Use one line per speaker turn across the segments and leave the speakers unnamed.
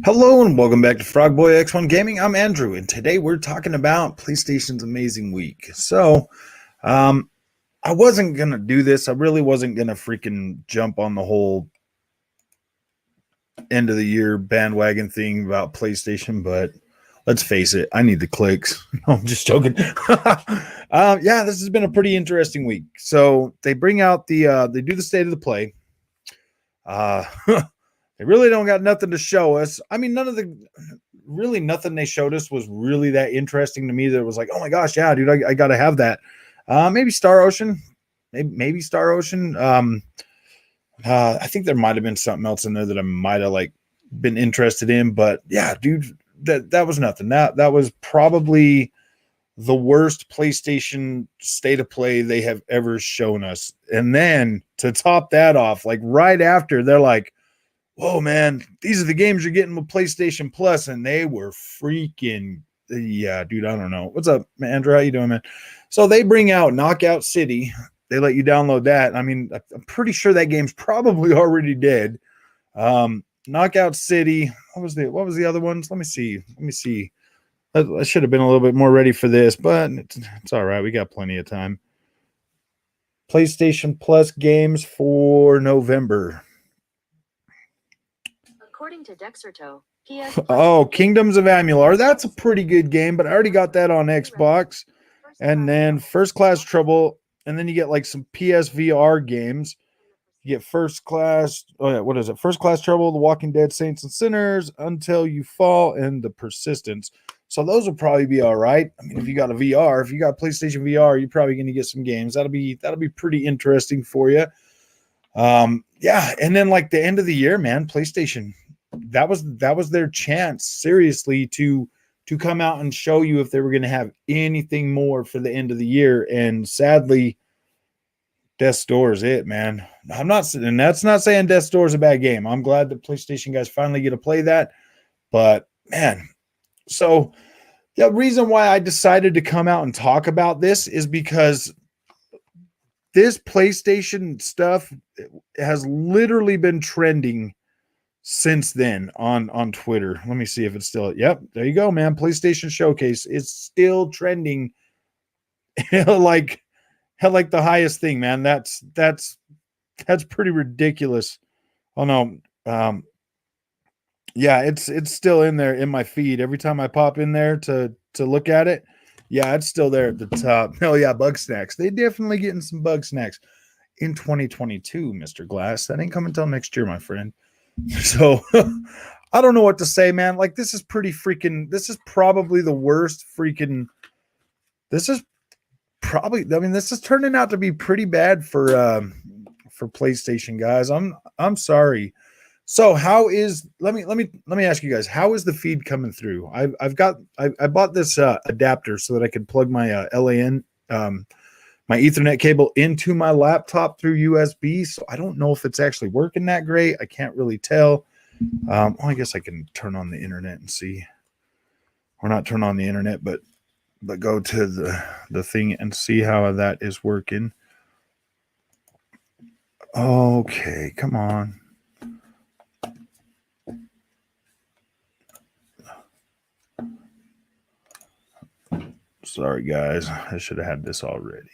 Hello and welcome back to Frogboy X1 Gaming. I'm Andrew, and today we're talking about PlayStation's Amazing Week. So, I wasn't gonna do this. I really wasn't gonna freaking jump on the whole end of the year bandwagon thing about PlayStation, but let's face it, I need the clicks. No, I'm just joking. Yeah, this has been a pretty interesting week. So they bring out they do the state of the play. They really don't got nothing to show us. I mean, nothing they showed us was really that interesting to me that it was like, oh my gosh, yeah, dude, I got to have that. Maybe Star Ocean. Maybe Star Ocean. I think there might have been something else in there that I might have like been interested in, but yeah, dude, that was nothing. That was probably the worst PlayStation state of play they have ever shown us. And then to top that off, like right after, they're like, whoa, man, these are the games you're getting with PlayStation Plus, and they were freaking, yeah, dude, I don't know. What's up, man? Andrew? How you doing, man? So they bring out Knockout City. They let you download that. I mean, I'm pretty sure that game's probably already dead. Knockout City. What was the other ones? Let me see. I should have been a little bit more ready for this, but it's all right. We got plenty of time. PlayStation Plus games for November.
According to Dexerto, PS
Oh, Kingdoms of Amular. That's a pretty good game, but I already got that on Xbox. And then First Class Trouble, and then you get like some PSVR games. You get First Class, oh yeah, what is it? First Class Trouble, The Walking Dead, Saints and Sinners, Until You Fall, and The Persistence. So those will probably be all right. I mean, if you got a VR, if you got PlayStation VR, you're probably going to get some games. That'll be pretty interesting for you. Yeah, and then like the end of the year, man, PlayStation, that was their chance, seriously, to come out and show you if they were going to have anything more for the end of the year. And sadly, Death's Door is it, man. And that's not saying Death's Door is a bad game. I'm glad that PlayStation guys finally get to play that. But man, so the reason why I decided to come out and talk about this is because this PlayStation stuff has literally been trending since then on Twitter. Let me see if it's still. Yep, there you go, man. PlayStation Showcase is still trending like the highest thing, man. That's pretty ridiculous. Oh no. Yeah, it's still in there in my feed. Every time I pop in there to look at it, yeah, it's still there at the top. Oh yeah, bug snacks. They definitely getting some bug snacks in 2022, Mr. Glass. That ain't coming until next year, my friend. So I don't know what to say, man. Like this is probably the worst freaking. This is turning out to be pretty bad for PlayStation guys. I'm sorry. So let me ask you guys, how is the feed coming through? I bought this adapter so that I could plug my LAN my Ethernet cable into my laptop through USB. So I don't know if it's actually working that great. I can't really tell. Well, I guess I can turn on the internet and see, or not turn on the internet, but go to the thing and see how that is working. Okay, come on. Sorry, guys. I should have had this already.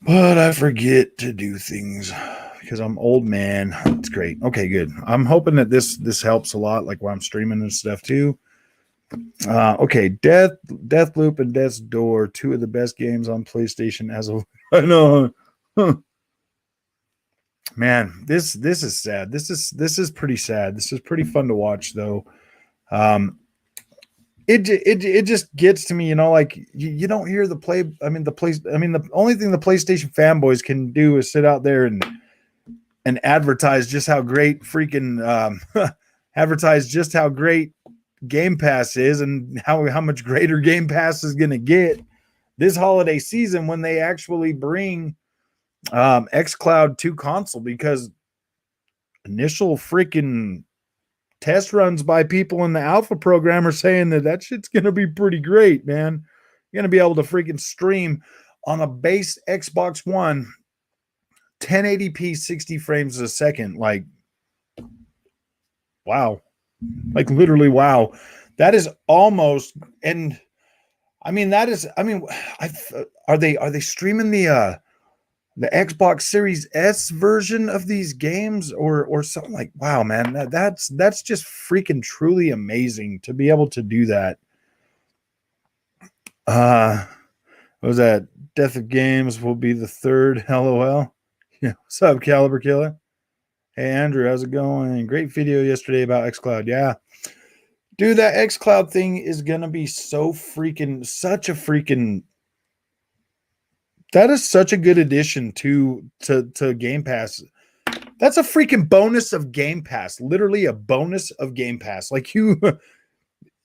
But I forget to do things because I'm old, man. It's great. Okay, good. I'm hoping that this helps a lot, like while I'm streaming and stuff too. Okay, Deathloop and Death's Door, two of the best games on PlayStation as a. I know. Huh. Man, this is sad. This is pretty sad. This is pretty fun to watch though. It just gets to me, you know, like you don't hear the only thing the PlayStation fanboys can do is sit out there and advertise just how great advertise just how great Game Pass is and how much greater Game Pass is going to get this holiday season when they actually bring xCloud to console, because initial freaking test runs by people in the alpha program are saying that shit's going to be pretty great, man. You're going to be able to freaking stream on a base Xbox One 1080p 60 frames a second. Like, wow. Like, literally, wow. That is almost, and I mean, are they streaming the Xbox Series S version of these games or something? Like, wow, man, that's just freaking truly amazing to be able to do that. What was that? Death of Games will be the third. LOL. Yeah. What's up, Caliber Killer? Hey, Andrew, how's it going? Great video yesterday about xCloud. Yeah. Dude, that xCloud thing is going to be such a freaking, that is such a good addition to Game Pass. That's a freaking bonus of Game Pass. Literally a bonus of Game Pass. Like,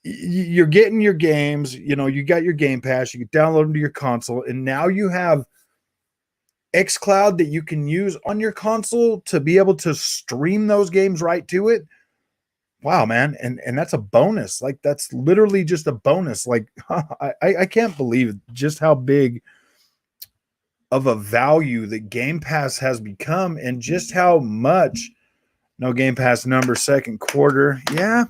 you're getting your games, you got your Game Pass, you can download them to your console, and now you have xCloud that you can use on your console to be able to stream those games right to it. Wow, man. And that's a bonus. Like, that's literally just a bonus. Like, I can't believe just how big of a value that Game Pass has become, and just how much. No Game Pass number second quarter. Yeah.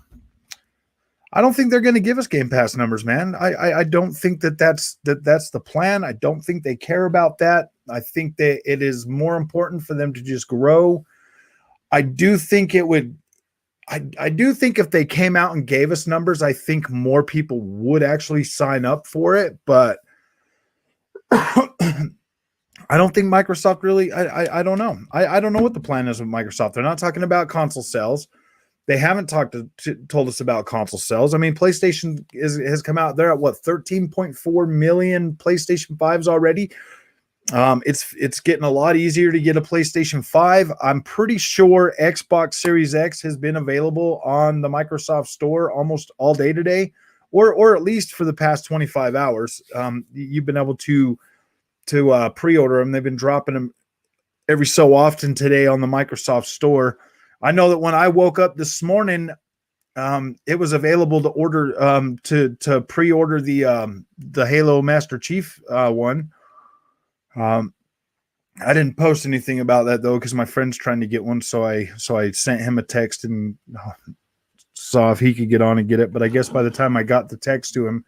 I don't think they're going to give us Game Pass numbers, man. I don't think that's the plan. I don't think they care about that. I think that it is more important for them to just grow. I do think it would. I do think if they came out and gave us numbers, I think more people would actually sign up for it. But I don't think Microsoft really. I don't know. I don't know what the plan is with Microsoft. They're not talking about console sales. They haven't told us about console sales. I mean, PlayStation has come out. They're at what, 13.4 million PlayStation 5s already. It's getting a lot easier to get a PlayStation 5. I'm pretty sure Xbox Series X has been available on the Microsoft Store almost all day today, or at least for the past 25 hours. You've been able to pre-order them. They've been dropping them every so often today on the Microsoft Store. I know that when I woke up this morning, it was available to order to pre-order the Halo Master Chief one. I didn't post anything about that though, because my friend's trying to get one, so I sent him a text and saw if he could get on and get it. But I guess by the time I got the text to him,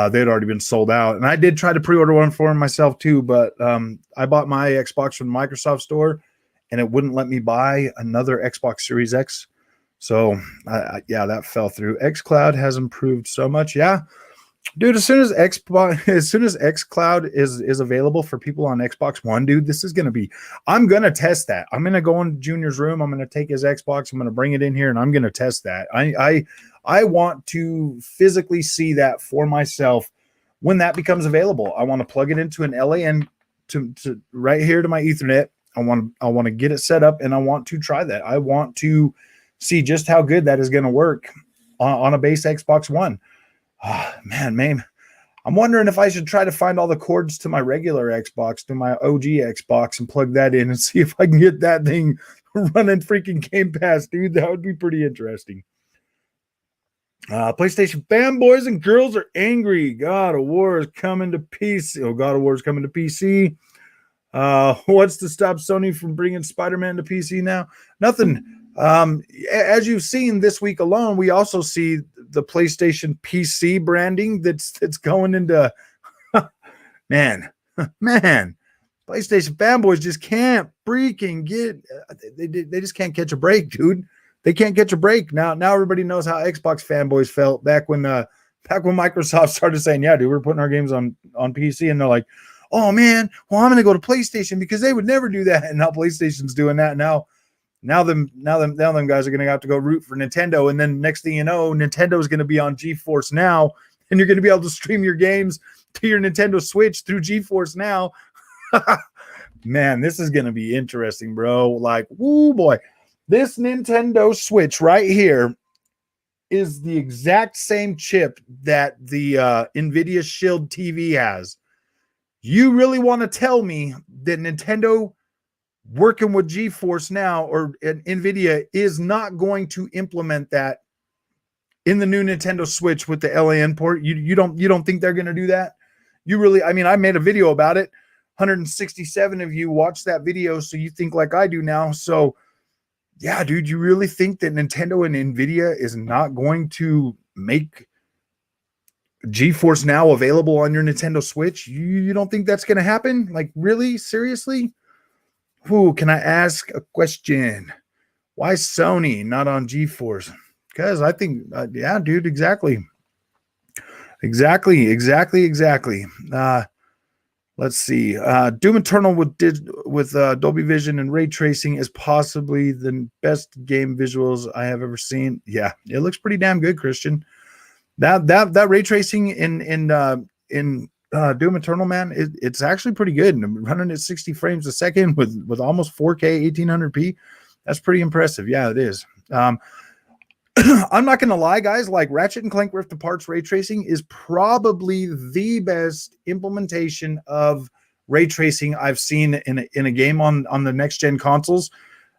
they'd already been sold out. And I did try to pre-order one for him myself too, but I bought my Xbox from the Microsoft Store, and it wouldn't let me buy another Xbox Series X. So, yeah, that fell through. xCloud has improved so much. Yeah, dude, as soon as xCloud is available for people on Xbox One, dude, this is going to be, I'm going to test that. I'm going to go in Junior's room. I'm going to take his Xbox. I'm going to bring it in here, and I'm going to test that. I want to physically see that for myself when that becomes available. I want to plug it into an LAN to right here to my Ethernet. I want to get it set up, and I want to try that. I want to see just how good that is going to work on a base Xbox One. Oh, man, I'm wondering if I should try to find all the cords to my regular Xbox, to my OG Xbox, and plug that in and see if I can get that thing running freaking Game Pass, dude. That would be pretty interesting. PlayStation fanboys and girls are angry. God of War is coming to PC. Oh, God of War is coming to PC. What's to stop Sony from bringing Spider-Man to PC now? Nothing. As you've seen this week alone, we also see the PlayStation PC branding that's going into man. PlayStation fanboys just can't freaking get. They just can't catch a break, dude. They can't catch a break. Now everybody knows how Xbox fanboys felt back when Microsoft started saying, "Yeah, dude, we're putting our games on PC," and they're like, "Oh man, well, I'm gonna go to PlayStation because they would never do that." And now PlayStation's doing that. Now them guys are gonna have to go root for Nintendo, and then next thing you know, Nintendo is gonna be on GeForce Now, and you're gonna be able to stream your games to your Nintendo Switch through GeForce Now. Man, this is gonna be interesting, bro. Like, woo boy, this Nintendo Switch right here is the exact same chip that the NVIDIA Shield TV has. You really want to tell me that Nintendo working with GeForce Now or NVIDIA is not going to implement that in the new Nintendo Switch with the LAN port? You don't think they're going to do that? You really, I mean, I made a video about it. 167 of you watched that video, so you think like I do now. So yeah, dude, you really think that Nintendo and Nvidia is not going to make GeForce Now available on your Nintendo Switch? You don't think that's going to happen? Like, really? Seriously? Who can I ask a question? Why Sony not on GeForce? Because I think, yeah, dude, exactly. Exactly. Let's see. Doom Eternal with Dolby Vision and ray tracing is possibly the best game visuals I have ever seen. Yeah, it looks pretty damn good, Christian. That ray tracing in Doom Eternal, man, it's actually pretty good. And running at 60 frames a second with almost 4K 1800p, that's pretty impressive. Yeah, it is. I'm not gonna lie, guys. Like Ratchet and Clank Rift Apart's ray tracing is probably the best implementation of ray tracing I've seen in a game on the next gen consoles.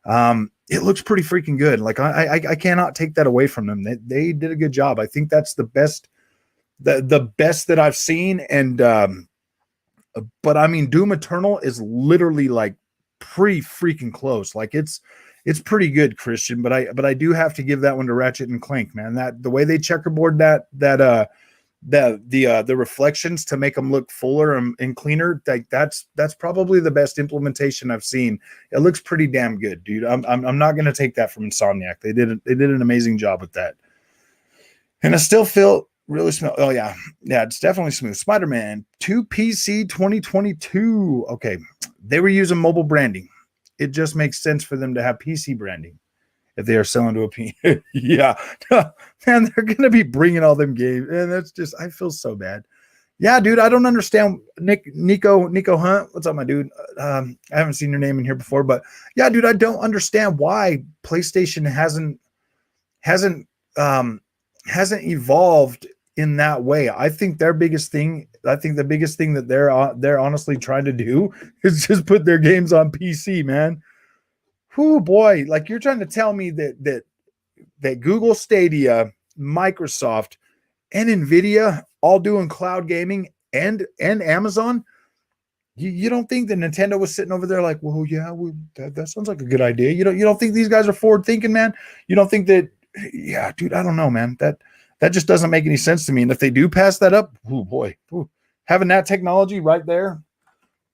It looks pretty freaking good. Like I cannot take that away from them. They did a good job. I think that's the best that I've seen. And but I mean, Doom Eternal is literally like pretty freaking close. Like it's pretty good, Christian. But I do have to give that one to Ratchet and Clank, man. That the way they checkerboard the reflections to make them look fuller and cleaner, like that's probably the best implementation I've seen. It looks pretty damn good, dude. I'm not gonna take that from Insomniac. They did an amazing job with that. And I still feel really smell. Oh yeah, it's definitely smooth. Spider-Man 2 PC 2022. Okay, they were using mobile branding. It just makes sense for them to have PC branding if they are selling to a PC. Yeah, man, they're gonna be bringing all them games, and that's just, I feel so bad. Yeah, dude, I don't understand. Nico Hunt, what's up, my dude? I haven't seen your name in here before, but yeah, dude, I don't understand why PlayStation hasn't evolved in that way. I think the biggest thing that they're honestly trying to do is just put their games on PC, man. Whoo, boy, like you're trying to tell me that Google Stadia, Microsoft, and Nvidia all doing cloud gaming and Amazon. You don't think that Nintendo was sitting over there like, well, yeah, that sounds like a good idea. You don't think these guys are forward thinking, man? You don't think that? Yeah, dude, I don't know, man. That just doesn't make any sense to me. And if they do pass that up, oh boy, having that technology right there,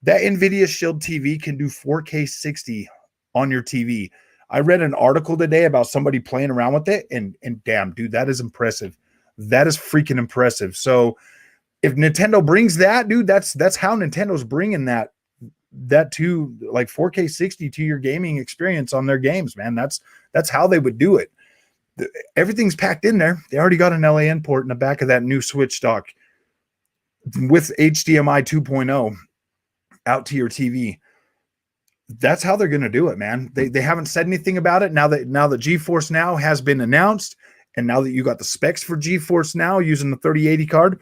that NVIDIA Shield TV can do 4K 60 on your TV. I read an article today about somebody playing around with it, and damn, dude, that is impressive. That is freaking impressive. So if Nintendo brings that, dude, that's how Nintendo's bringing that to like 4K 60 to your gaming experience on their games, man. That's how they would do it. Everything's packed in there. They already got an LAN port in the back of that new Switch dock with HDMI 2.0 out to your TV. That's how they're going to do it, man. They haven't said anything about it. Now that GeForce Now has been announced, and now that you got the specs for GeForce Now using the 3080 card,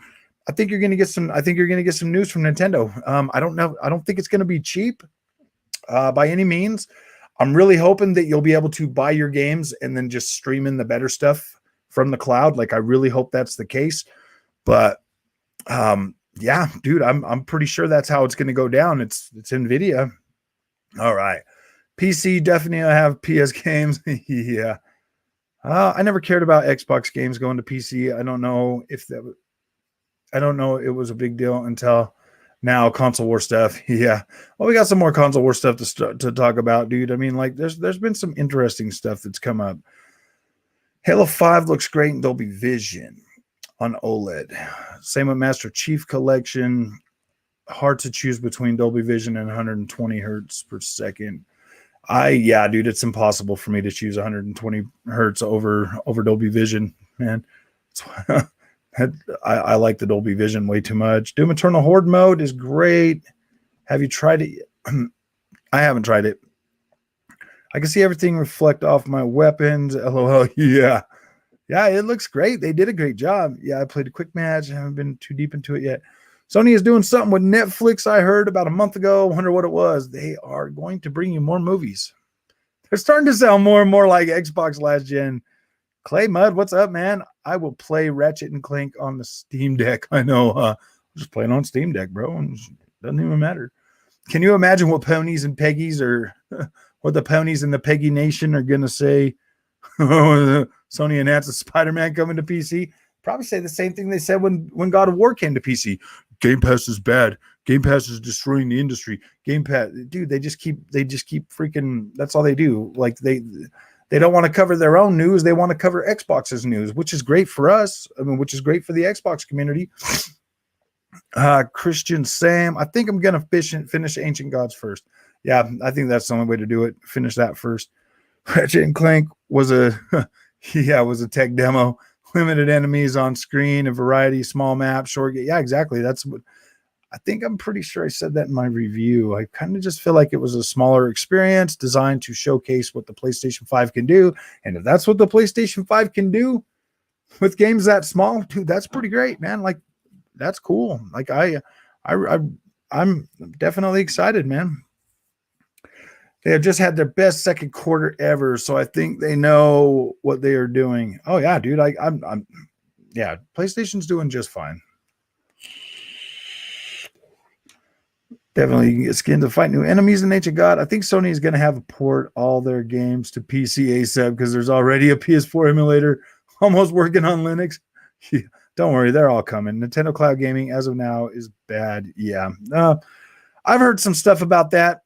I think you're going to get some news from Nintendo. I don't know. I don't think it's going to be cheap by any means. I'm really hoping that you'll be able to buy your games and then just stream in the better stuff from the cloud. Like, I really hope that's the case. But yeah, dude, I'm pretty sure that's how it's going to go down. It's NVIDIA. All right. PC, definitely I have PS games. Yeah. I never cared about Xbox games going to PC. I don't know it was a big deal until now. Console war stuff. Yeah. Well, we got some more console war stuff to talk about, dude. I mean, like there's been some interesting stuff that's come up. Halo 5 looks great in Dolby Vision on OLED. Same with Master Chief Collection. Hard to choose between Dolby Vision and 120 hertz per second. Yeah, dude, it's impossible for me to choose 120 hertz over Dolby Vision, man. I like the Dolby Vision way too much. Doom Eternal Horde mode is great. Have you tried it? I haven't tried it. I can see everything reflect off my weapons. LOL. Yeah. Yeah, it looks great. They did a great job. Yeah, I played a quick match. I haven't been too deep into it yet. Sony is doing something with Netflix, I heard about a month ago. Wonder what it was. They are going to bring you more movies. They're starting to sound more and more like Xbox last gen. Clay Mud, what's up, man? I will play Ratchet and Clank on the Steam Deck. I know. Just play it on Steam Deck, bro. And it doesn't even matter. Can you imagine what ponies and peggies are, what the ponies in the Peggy Nation are going to say? Sony announced Spider-Man coming to PC. Probably say the same thing they said when God of War came to PC. Game Pass is bad. Game Pass is destroying the industry. Game Pass, dude, they just keep freaking. That's all they do. Like they don't want to cover their own news. They want to cover Xbox's news, which is great for us. I mean, which is great for the Xbox community. Christian Sam, I think I'm gonna finish Ancient Gods first. Yeah, I think that's the only way to do it. Finish that first. Ratchet and Clank was a tech demo. Limited enemies on screen, a variety, small map, short game. Yeah, exactly. That's what I think. I'm pretty sure I said that in my review. I kind of just feel like it was a smaller experience designed to showcase what the PlayStation 5 can do. And if that's what the PlayStation 5 can do with games that small, dude, that's pretty great, man. Like, that's cool. Like I'm definitely excited, man. They have just had their best second quarter ever, so I think they know what they are doing. Oh yeah, dude. I'm yeah, PlayStation's doing just fine. Definitely get skins to fight new enemies in Ancient God. I think Sony is going to have to port all their games to PC ASAP because there's already a PS4 emulator almost working on Linux. Yeah, don't worry, they're all coming. Nintendo Cloud Gaming, as of now, is bad. Yeah, I've heard some stuff about that.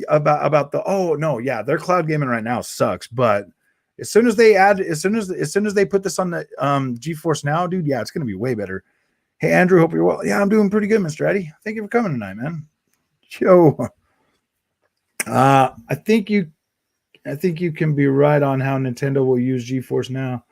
About the their cloud gaming right now sucks. But as soon as they put this on the GeForce Now, dude, yeah, it's going to be way better. Hey, Andrew, hope you're well. Yeah, I'm doing pretty good, Mr. Eddie. Thank you for coming tonight, man. Yo, I think you can be right on how Nintendo will use GeForce Now.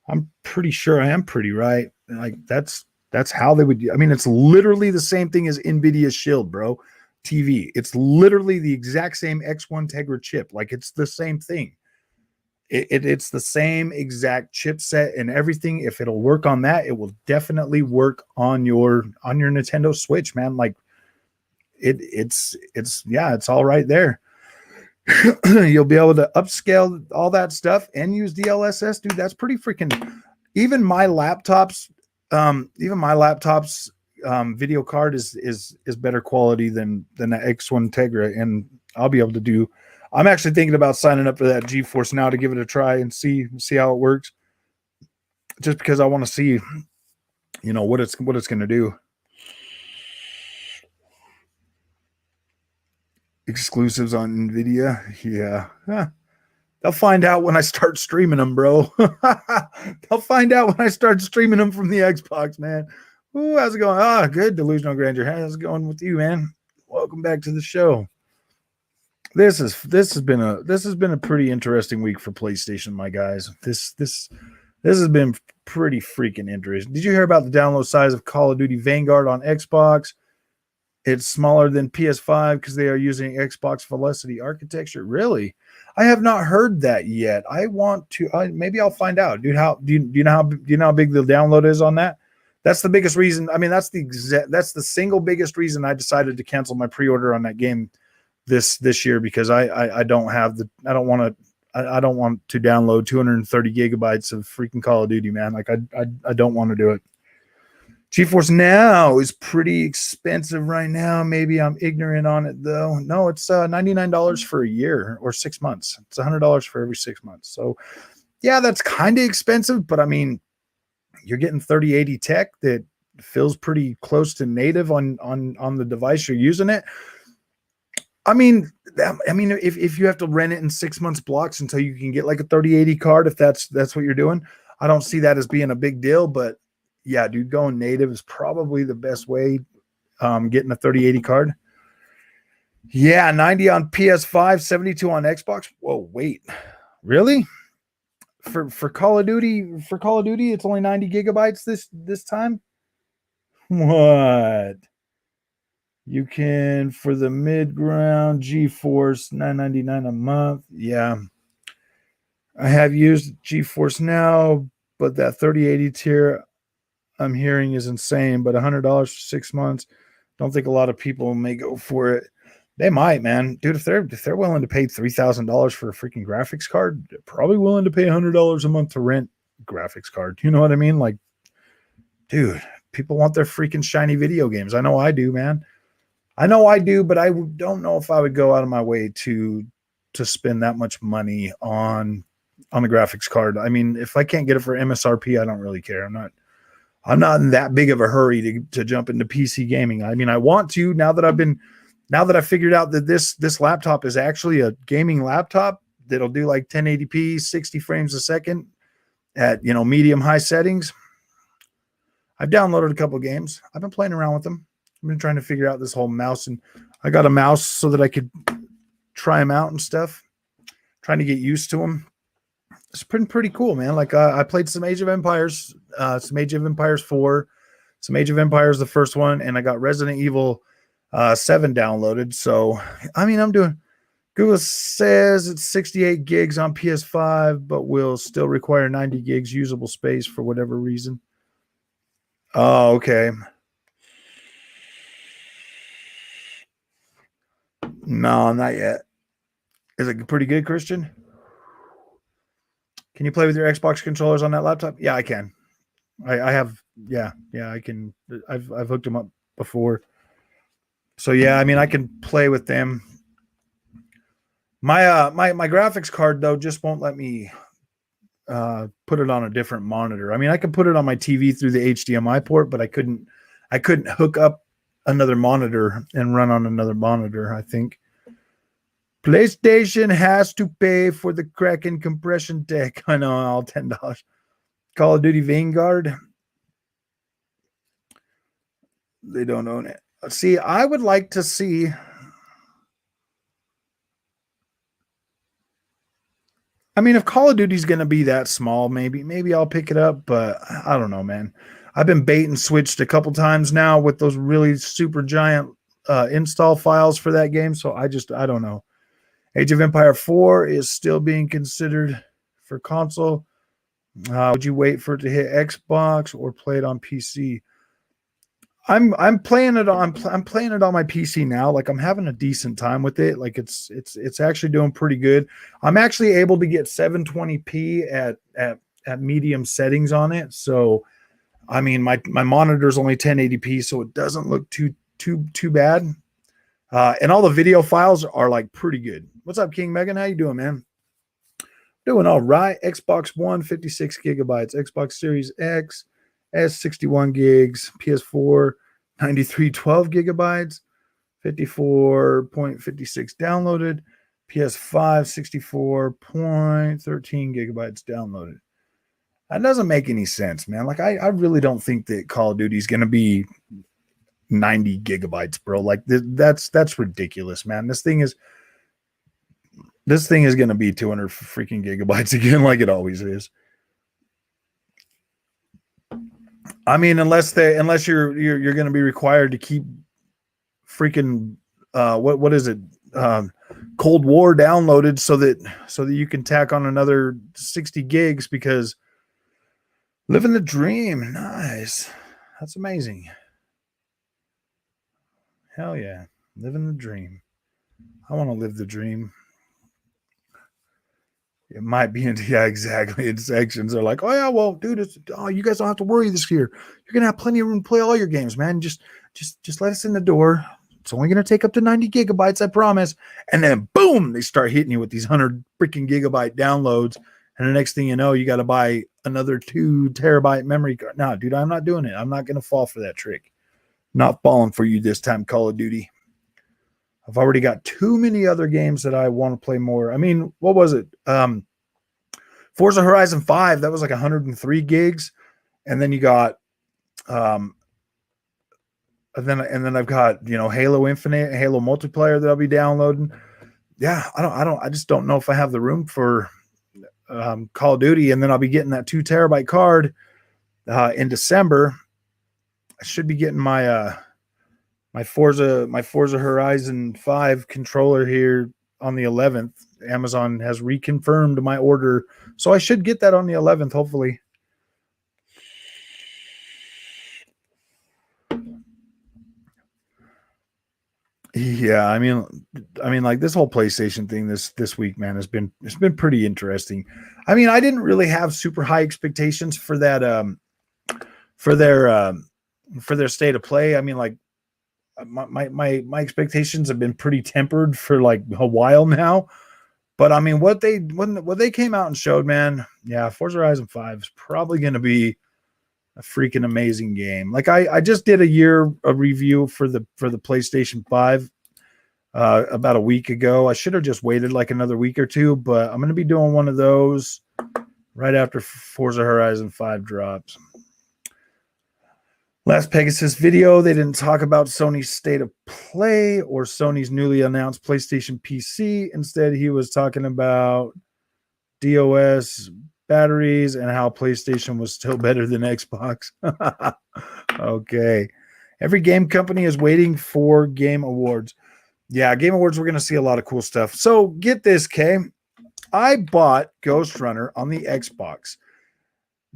I'm pretty sure I am pretty right. Like that's how they would. I mean, it's literally the same thing as NVIDIA's Shield, bro. TV. It's literally the exact same X1 Tegra chip. Like it's the same thing. It's the same exact chipset and everything. If it'll work on that, it will definitely work on your Nintendo Switch, man. Like it's all right there. You'll be able to upscale all that stuff and use DLSS, dude. That's pretty freaking. Even my laptop's video card is better quality than the X1 Tegra, and I'll be able to do. I'm actually thinking about signing up for that GeForce Now to give it a try and see how it works. Just because I want to see, what it's going to do. Exclusives on NVIDIA, yeah. They'll find out when I start streaming them, bro. They'll find out when I start streaming them from the Xbox, man. Ooh, how's it going? Good, Delusional Grandeur. How's it going with you, man? Welcome back to the show. This has been a pretty interesting week for PlayStation, my guys. This has been pretty freaking interesting. Did you hear about the download size of Call of Duty Vanguard on Xbox? It's smaller than PS5 because they are using Xbox Velocity architecture. Really? I have not heard that yet. I want to. Maybe I'll find out, dude. Do you know how big the download is on that? That's the biggest reason. I mean, that's the single biggest reason I decided to cancel my pre-order on that game this year, because I don't want to download 230 gigabytes of freaking Call of Duty, man. Like I don't want to do it. GeForce Now is pretty expensive right now. Maybe I'm ignorant on it though. No, it's $99 for a year or 6 months. It's $100 for every 6 months. So yeah, that's kind of expensive, but I mean, you're getting 3080 tech that feels pretty close to native on the device you're using it. I mean, if you have to rent it in 6 months blocks until you can get like a 3080 card, if that's what you're doing, I don't see that as being a big deal. But yeah, dude, going native is probably the best way. Getting a 3080 card. Yeah, 90 on PS5, 72 on Xbox. Whoa, wait, really? For Call of Duty, it's only 90 gigabytes this time. What? You can, for the mid-ground GeForce, $9.99 a month. Yeah. I have used GeForce Now, but that 3080 tier I'm hearing is insane. But $100 for 6 months, don't think a lot of people may go for it. They might, man. Dude, if they're willing to pay $3,000 for a freaking graphics card, they're probably willing to pay $100 a month to rent a graphics card. You know what I mean? Like, dude, people want their freaking shiny video games. I know I do, man. I know I do, but I don't know if I would go out of my way to spend that much money on the graphics card. I mean, if I can't get it for MSRP, I don't really care. I'm not in that big of a hurry to jump into PC gaming. I mean, I want to now that I figured out that this laptop is actually a gaming laptop that'll do like 1080p, 60 frames a second at, medium high settings. I've downloaded a couple of games. I've been playing around with them. I've been trying to figure out this whole mouse, and I got a mouse so that I could try them out and stuff, trying to get used to them. It's been pretty cool, man. Like I played some Age of Empires, some Age of Empires 4, some Age of Empires, the first one, and I got Resident Evil 7 downloaded. So, I mean, I'm doing, Google says it's 68 gigs on PS5, but will still require 90 gigs usable space for whatever reason. Oh, okay. No, not yet. Is it pretty good, Christian? Can you play with your Xbox controllers on that laptop? Yeah, I can. I have. Yeah, I can. I've hooked them up before. So yeah, I mean, I can play with them. My my graphics card though just won't let me put it on a different monitor. I mean, I can put it on my TV through the HDMI port, but I couldn't hook up another monitor and run on another monitor. I think PlayStation has to pay for the Kraken compression tech. I know, all $10. Call of Duty Vanguard. They don't own it. See, I would like to see. I mean, if Call of Duty's going to be that small, maybe I'll pick it up, but I don't know, man. I've been bait and switched a couple times now with those really super giant install files for that game, so I don't know. Age of Empire 4 is still being considered for console. Would you wait for it to hit Xbox or play it on PC? I'm playing it on my PC now. Like, I'm having a decent time with it. Like, it's actually doing pretty good. I'm actually able to get 720p at medium settings on it. So, I mean, my monitor's only 1080p, so it doesn't look too bad. And all the video files are like pretty good. What's up, King Megan? How you doing, man? Doing all right. Xbox One, 56 gigabytes. Xbox Series X, S, 61 gigs. PS4, 93, 12 gigabytes. 54.56 downloaded. PS5, 64.13 gigabytes downloaded. That doesn't make any sense, man. Like, I really don't think that Call of Duty is going to be 90 gigabytes, bro. Like, that's ridiculous, man. This thing is going to be 200 freaking gigabytes again, like it always is. I mean, unless you're going to be required to keep freaking what is it, Cold War downloaded so that you can tack on another 60 gigs, because living the dream. Nice. That's amazing. Hell yeah. Living the dream. I want to live the dream. It might be yeah, exactly. In sections are like, oh yeah, well, dude, you guys don't have to worry this year. You're gonna have plenty of room to play all your games, man. Just let us in the door. It's only gonna take up to 90 gigabytes, I promise. And then boom, they start hitting you with these 100 freaking gigabyte downloads. And the next thing you know, you got to buy another 2 terabyte memory card. No, dude, I'm not doing it. I'm not gonna fall for that trick. Not falling for you this time, Call of Duty. I've already got too many other games that I want to play more. I mean, what was it? Forza Horizon 5, that was like 103 gigs. And then you got and then I've got, Halo Infinite, Halo multiplayer that I'll be downloading. Yeah, I just don't know if I have the room for Call of Duty. And then I'll be getting that 2 terabyte card in December. I should be getting my my Forza Horizon 5 controller here on the 11th. Amazon has reconfirmed my order, so I should get that on the 11th, hopefully. Yeah, I mean, like, this whole PlayStation thing this week, man, it's been pretty interesting. I mean, I didn't really have super high expectations for that for their for their state of play. I mean, like my expectations have been pretty tempered for like a while now. But I mean, what they came out and showed, man, yeah, Forza Horizon 5 is probably going to be a freaking amazing game. Like I just did a review for the PlayStation 5 about a week ago. I should have just waited like another week or two, but I'm going to be doing one of those right after Forza Horizon 5 drops. Last Pegasus video, they didn't talk about Sony's state of play or Sony's newly announced PlayStation PC. Instead, he was talking about DOS, batteries, and how PlayStation was still better than Xbox. Okay. Every game company is waiting for Game Awards. Yeah, Game Awards, we're going to see a lot of cool stuff. So get this, Kay. I bought Ghost Runner on the Xbox.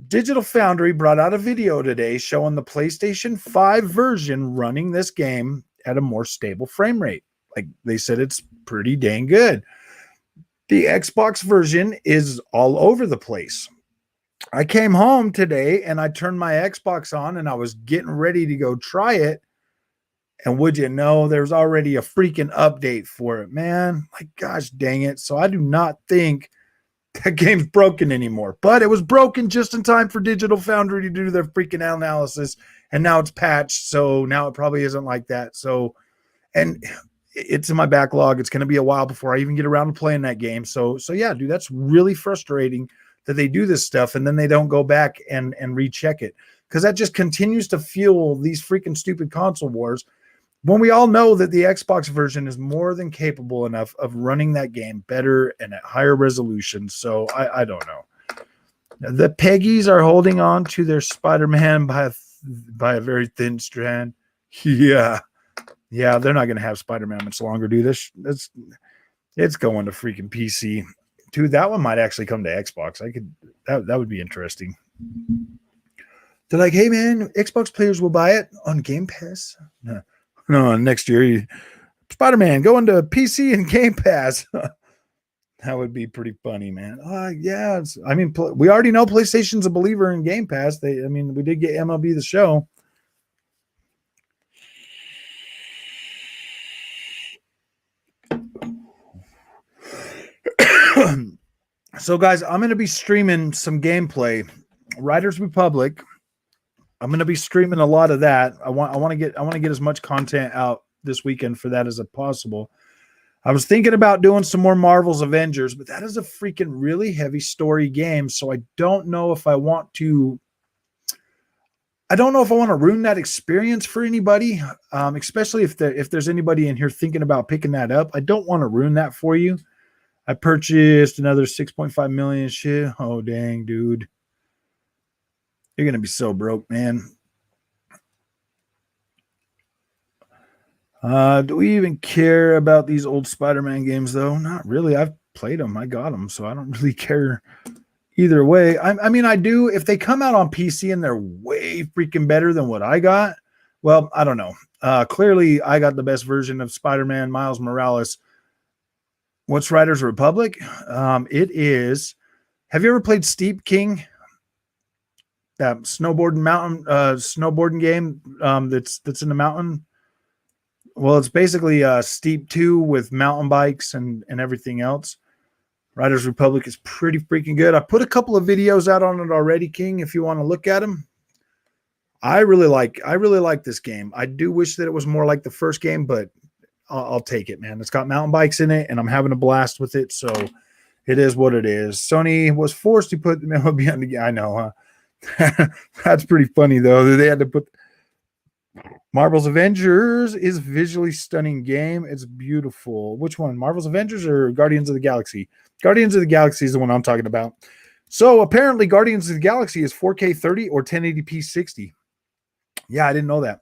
Digital Foundry brought out a video today showing the PlayStation 5 version running this game at a more stable frame rate. Like they said, it's pretty dang good. The Xbox version is all over the place. I came home today and I turned my Xbox on and I was getting ready to go try it. And would you know, there's already a freaking update for it, man. Like, gosh dang it. So I do not think that game's broken anymore, but it was broken just in time for Digital Foundry to do their freaking analysis, and now it's patched, so now it probably isn't like that. So, and it's in my backlog. It's going to be a while before I even get around to playing that game. So yeah, dude, that's really frustrating that they do this stuff and then they don't go back and recheck it, because that just continues to fuel these freaking stupid console wars. When we all know that the Xbox version is more than capable enough of running that game better and at higher resolution. So I don't know. The Peggies are holding on to their Spider-Man by a very thin strand. Yeah, they're not going to have Spider-Man much longer, dude. It's going to freaking PC. Dude, that one might actually come to Xbox. That would be interesting. They're like, hey, man, Xbox players will buy it on Game Pass. No, next year, Spider-Man going to PC and Game Pass. That would be pretty funny, man. Yeah, I mean, we already know PlayStation's a believer in Game Pass. We did get MLB The Show. So, guys, I'm going to be streaming some gameplay. Riders Republic. I'm going to be streaming a lot of that. I want to get as much content out this weekend for that as possible. I was thinking about doing some more Marvel's Avengers, but that is a freaking really heavy story game. So I don't know if I want to ruin that experience for anybody, especially if there's anybody in here thinking about picking that up. I don't want to ruin that for you. I purchased another 6.5 million shit. Oh, dang, dude. You're going to be so broke, man. Do we even care about these old Spider-Man games, though? Not really. I've played them. I got them, so I don't really care either way. I mean, I do. If they come out on PC and they're way freaking better than what I got, well, I don't know. Clearly, I got the best version of Spider-Man Miles Morales. What's Riders Republic? It is. Have you ever played Steep King? That snowboarding game that's in the mountain. Well, it's basically Steep 2 with mountain bikes and everything else. Riders Republic is pretty freaking good. I put a couple of videos out on it already, King, if you want to look at them. I really like this game. I do wish that it was more like the first game, but I'll take it, man. It's got mountain bikes in it, and I'm having a blast with it, so it is what it is. Sony was forced to put the MLB on the. I know, huh? That's pretty funny though. They had to put Marvel's Avengers is visually stunning game. It's beautiful. Which one? Marvel's Avengers or Guardians of the Galaxy? Guardians of the Galaxy is the one I'm talking about. So apparently Guardians of the Galaxy is 4K 30 or 1080p 60. Yeah, I didn't know that.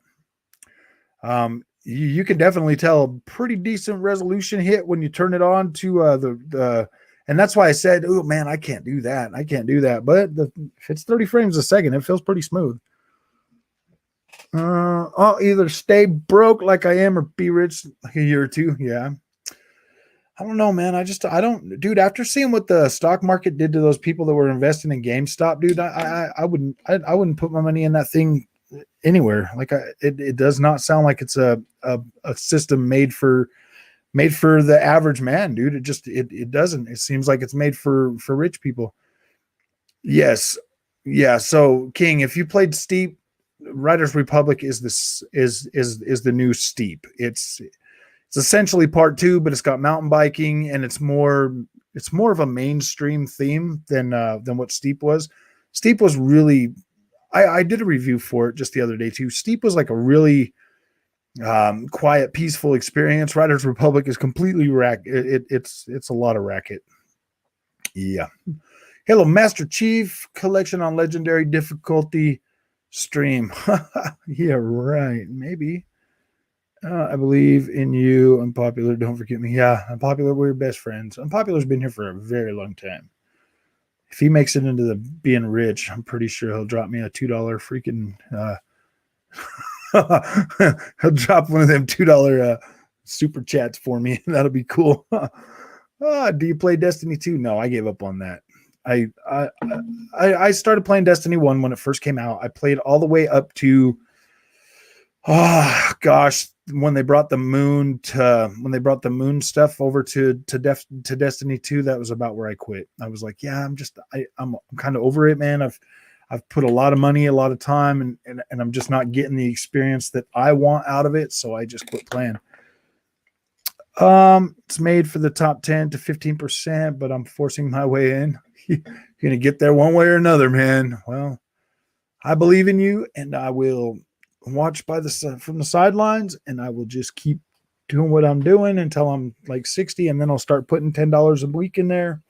You can definitely tell a pretty decent resolution hit when you turn it on to the and that's why I said, oh man, I can't do that. But if it's 30 frames a second, it feels pretty smooth. I'll either stay broke like I am or be rich like a year or two. Yeah. I don't know, man. I don't, dude, after seeing what the stock market did to those people that were investing in GameStop, dude, I wouldn't put my money in that thing anywhere. Like it does not sound like it's a system made for the average man, dude. It doesn't. It seems like it's made for rich people. Yes. Yeah. So King, if you played Steep, Riders Republic is the new Steep. It's essentially part 2, but it's got mountain biking and it's more of a mainstream theme than what Steep was. Steep was really, I did a review for it just the other day too. Steep was like a really quiet, peaceful experience. Riders Republic is completely it's a lot of racket. Yeah. Hello, Master Chief collection on legendary difficulty stream. Yeah, right. Maybe. I believe in you. Unpopular. Don't forget me. Yeah, Unpopular. We're best friends. Unpopular's been here for a very long time. If he makes it into the being rich, I'm pretty sure he'll drop me a $2 freaking. He'll drop one of them $2 super chats for me. That'll be cool. Do you play Destiny 2? No, I gave up on that. I started playing Destiny 1 when it first came out. I played all the way up to when they brought the moon stuff over to Destiny 2, that was about where I quit. I was like, yeah, I'm kind of over it, man. I've put a lot of money, a lot of time, and I'm just not getting the experience that I want out of it, so I just quit playing. It's made for the top 10 to 15%, but I'm forcing my way in. You're gonna get there one way or another, man. Well, I believe in you, and I will watch from the sidelines, and I will just keep doing what I'm doing until I'm like 60, and then I'll start putting $10 a week in there.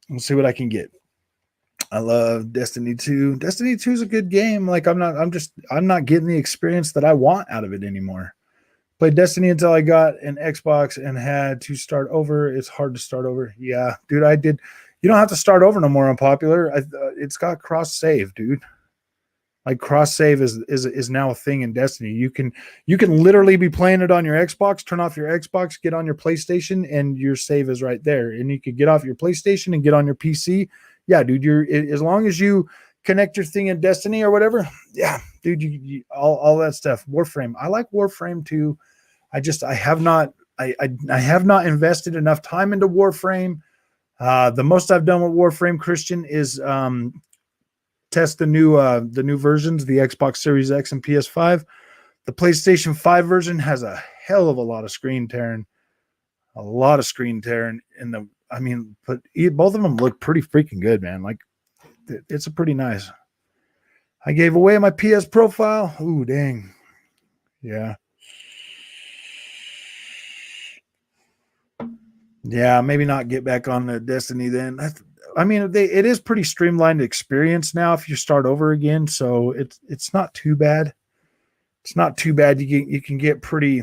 We'll see what I can get. I love Destiny 2. Destiny 2 is a good game. Like I'm not getting the experience that I want out of it anymore. Played Destiny until I got an Xbox and had to start over. It's hard to start over. Yeah, dude, I did. You don't have to start over no more. Unpopular. It's got cross save, dude. Like cross save is now a thing in Destiny. You can literally be playing it on your Xbox, turn off your Xbox, get on your PlayStation, and your save is right there. And you could get off your PlayStation and get on your PC. Yeah, dude, as long as you connect your thing in Destiny or whatever. Yeah, dude, you all that stuff. Warframe. I like Warframe too. I have not invested enough time into Warframe. The most I've done with Warframe, Christian, is test the new versions, the Xbox Series X and PS5. The PlayStation 5 version has a hell of a lot of screen tearing. But both of them look pretty freaking good, man. Like it's a pretty nice. I gave away my PS profile. Ooh, dang. Yeah. Yeah, maybe not get back on the Destiny then. It is pretty streamlined experience now if you start over again, so it's not too bad. It's not too bad. You can get pretty.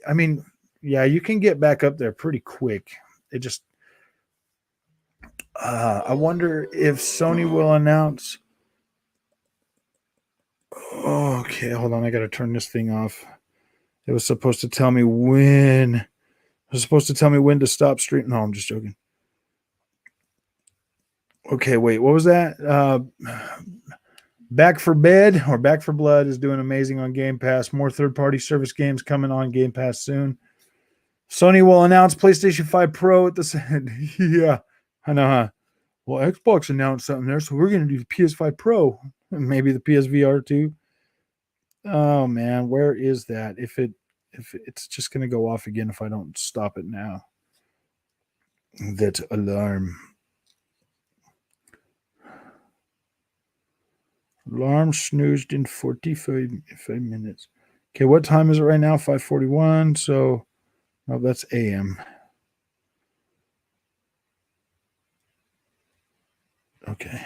You can get back up there pretty quick. It just. I wonder if Sony will announce. Okay, hold on. I got to turn this thing off. It was supposed to tell me when. It was supposed to tell me when to stop stream. No, I'm just joking. Okay, wait. What was that? Back for Bed or Back for Blood is doing amazing on Game Pass. More third-party service games coming on Game Pass soon. Sony will announce PlayStation 5 Pro at the yeah, I know, huh? Well, Xbox announced something there, so we're going to do the PS5 Pro and maybe the PSVR too. Oh man, where is that? If it's just going to go off again if I don't stop it now. That alarm. Alarm snoozed in 45 minutes. Okay, what time is it right now? 5:41. So, no, that's AM. Okay.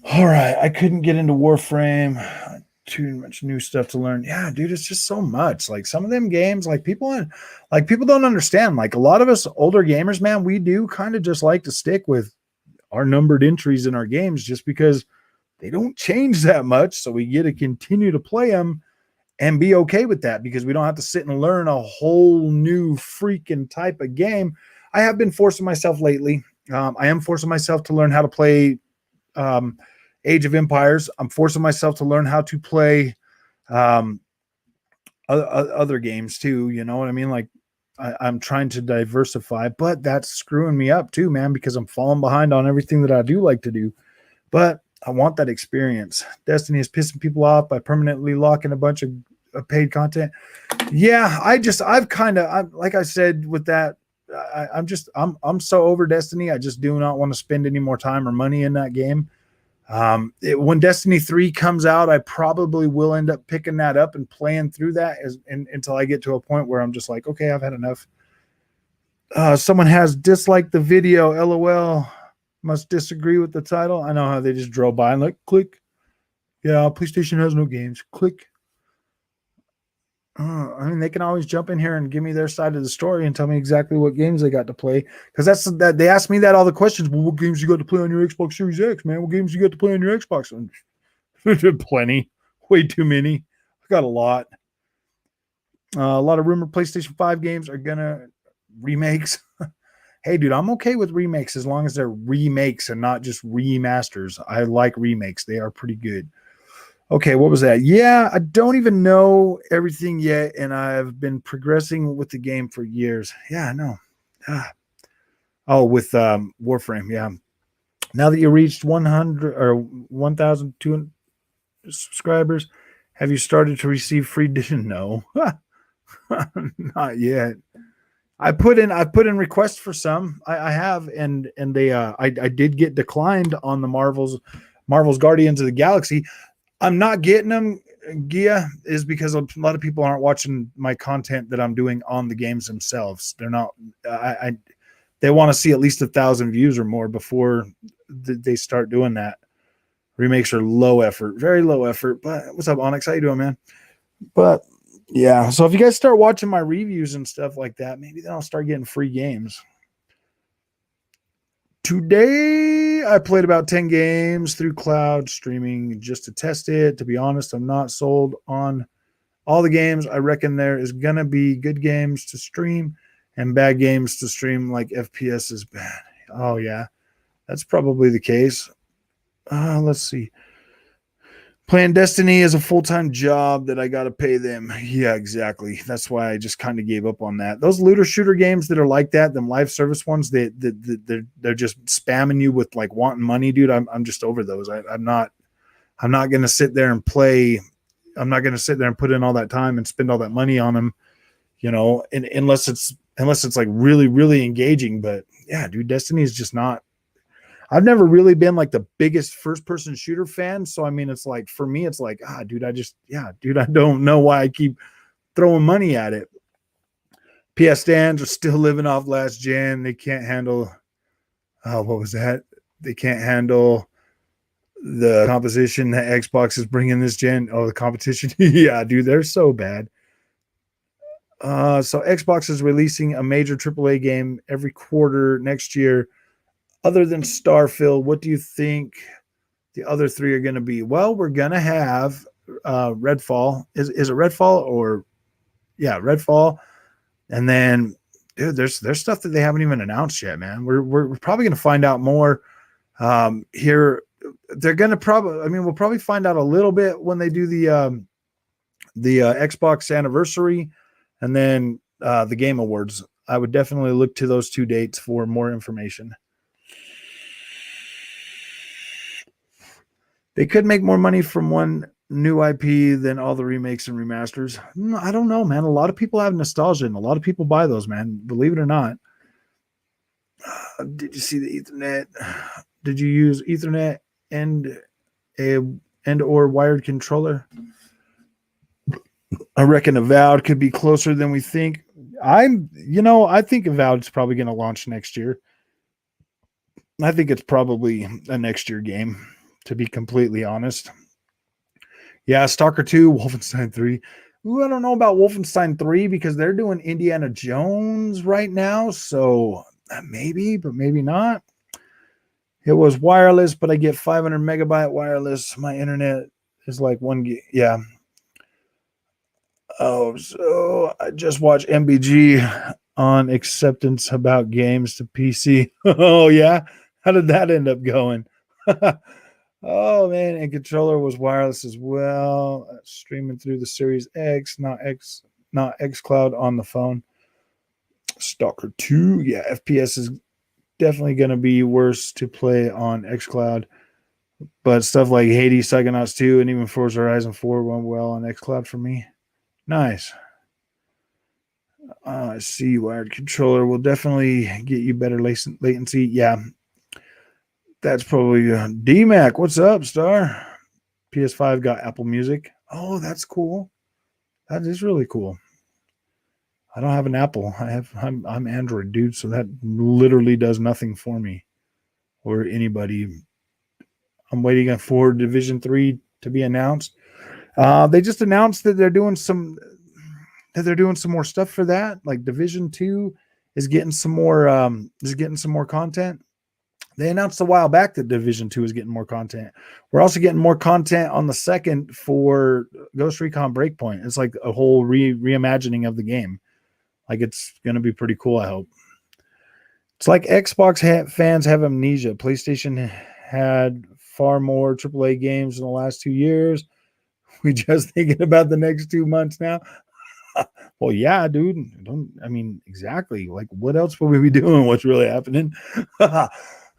All right. I couldn't get into Warframe. Too much new stuff to learn. Yeah, dude, it's just so much. Like some of them games, people don't understand. Like a lot of us older gamers, man, we do kind of just like to stick with our numbered entries in our games just because they don't change that much. So we get to continue to play them and be okay with that because we don't have to sit and learn a whole new freaking type of game. I have been forcing myself lately. I am forcing myself to learn how to play Age of Empires. I'm forcing myself to learn how to play other games too. You know what I mean? Like I'm trying to diversify, but that's screwing me up too, man, because I'm falling behind on everything that I do like to do. But I want that experience. Destiny is pissing people off by permanently locking a bunch of paid content. Yeah, like I said with that, I'm so over Destiny. I just do not want to spend any more time or money in that game. When Destiny 3 comes out, I probably will end up picking that up and playing through that until I get to a point where I'm just like, okay, I've had enough. Someone has disliked the video. LOL. Must disagree with the title. I know how they just drove by and like, click. Yeah, PlayStation has no games. Click. I mean, they can always jump in here and give me their side of the story and tell me exactly what games they got to play. Because that's that they ask me that all the questions. Well, what games you got to play on your Xbox Series X, man? What games you got to play on your Xbox? Plenty, way too many. I got a lot. A lot of rumored PlayStation 5 games are gonna remakes. Hey, dude, I'm okay with remakes as long as they're remakes and not just remasters. I like remakes; they are pretty good. Okay, what was that? Yeah, I don't even know everything yet, and I've been progressing with the game for years. Yeah, I know. Oh, with Warframe, yeah. Now that you reached 100 or 1,200 subscribers, have you started to receive free? No, not yet. I put in requests for some. I have, and they I did get declined on the Marvel's Guardians of the Galaxy. I'm not getting them, Gia, is because a lot of people aren't watching my content that I'm doing on the games themselves. They're not. They want to see at least 1,000 views or more before they start doing that. Remakes are low effort, very low effort. But what's up, Onyx? How you doing, man? But yeah, so if you guys start watching my reviews and stuff like that, maybe then I'll start getting free games. Today, I played about 10 games through cloud streaming just to test it. To be honest, I'm not sold on all the games. I reckon there is going to be good games to stream and bad games to stream, like FPS is bad. Oh, yeah, that's probably the case. Let's see. Playing Destiny is a full-time job that I got to pay them. Yeah, exactly. That's why I just kind of gave up on that. Those looter shooter games that are like that, them live service ones, they're just spamming you with like wanting money, dude. I'm just over those. I'm not going to sit there and play. I'm not going to sit there and put in all that time and spend all that money on them, you know, unless it's like really, really engaging. But yeah, dude, Destiny is just not. I've never really been like the biggest first person shooter fan. So, I mean, it's like, for me, it's like, dude, I don't know why I keep throwing money at it. PS stands are still living off last gen. They can't handle, what was that? They can't handle the composition that Xbox is bringing this gen. Oh, the competition. Yeah, dude, they're so bad. So Xbox is releasing a major AAA game every quarter next year. Other than Starfield, what do you think the other three are going to be? Well, we're going to have Redfall. Is it Redfall or Redfall? And then, dude, there's stuff that they haven't even announced yet, man. We're probably going to find out more here. They're going to we'll probably find out a little bit when they do the Xbox anniversary and then the Game Awards. I would definitely look to those 2 dates for more information. They could make more money from one new IP than all the remakes and remasters. I don't know, man. A lot of people have nostalgia, and a lot of people buy those, man. Believe it or not. Did you see the Ethernet? Did you use Ethernet and or wired controller? I reckon Avowed could be closer than we think. I think Avowed's probably going to launch next year. I think it's probably a next year game, to be completely honest. Yeah, Stalker 2, Wolfenstein 3. Ooh, I don't know about Wolfenstein 3 because they're doing Indiana Jones right now. So maybe, but maybe not. It was wireless, but I get 500 megabyte wireless. My internet is like 1 gig. Yeah. Oh, so I just watched MBG on acceptance about games to PC. Oh, yeah. How did that end up going? Oh man, and controller was wireless as well. Streaming through the Series X, not X Cloud on the phone. Stalker 2, yeah, FPS is definitely going to be worse to play on X Cloud, but stuff like Hades, Psychonauts 2, and even Forza Horizon 4 went well on X Cloud for me. Nice. I see. Wired controller will definitely get you better latency. Yeah, that's probably DMAC. What's up, Star? PS5 got Apple Music. Oh, that's cool. That is really cool. I don't have an Apple. I'm Android, dude. So that literally does nothing for me or anybody. I'm waiting for Division 3 to be announced. They just announced that they're doing some more stuff for that. Like Division 2 is getting some more content. They announced a while back that Division 2 is getting more content. We're also getting more content on the second for Ghost Recon Breakpoint. It's like a whole reimagining of the game. Like it's going to be pretty cool, I hope. It's like Xbox fans have amnesia. PlayStation had far more AAA games in the last 2 years. We just thinking about the next 2 months now. Well, yeah, dude. Exactly. Like, what else would we be doing? What's really happening?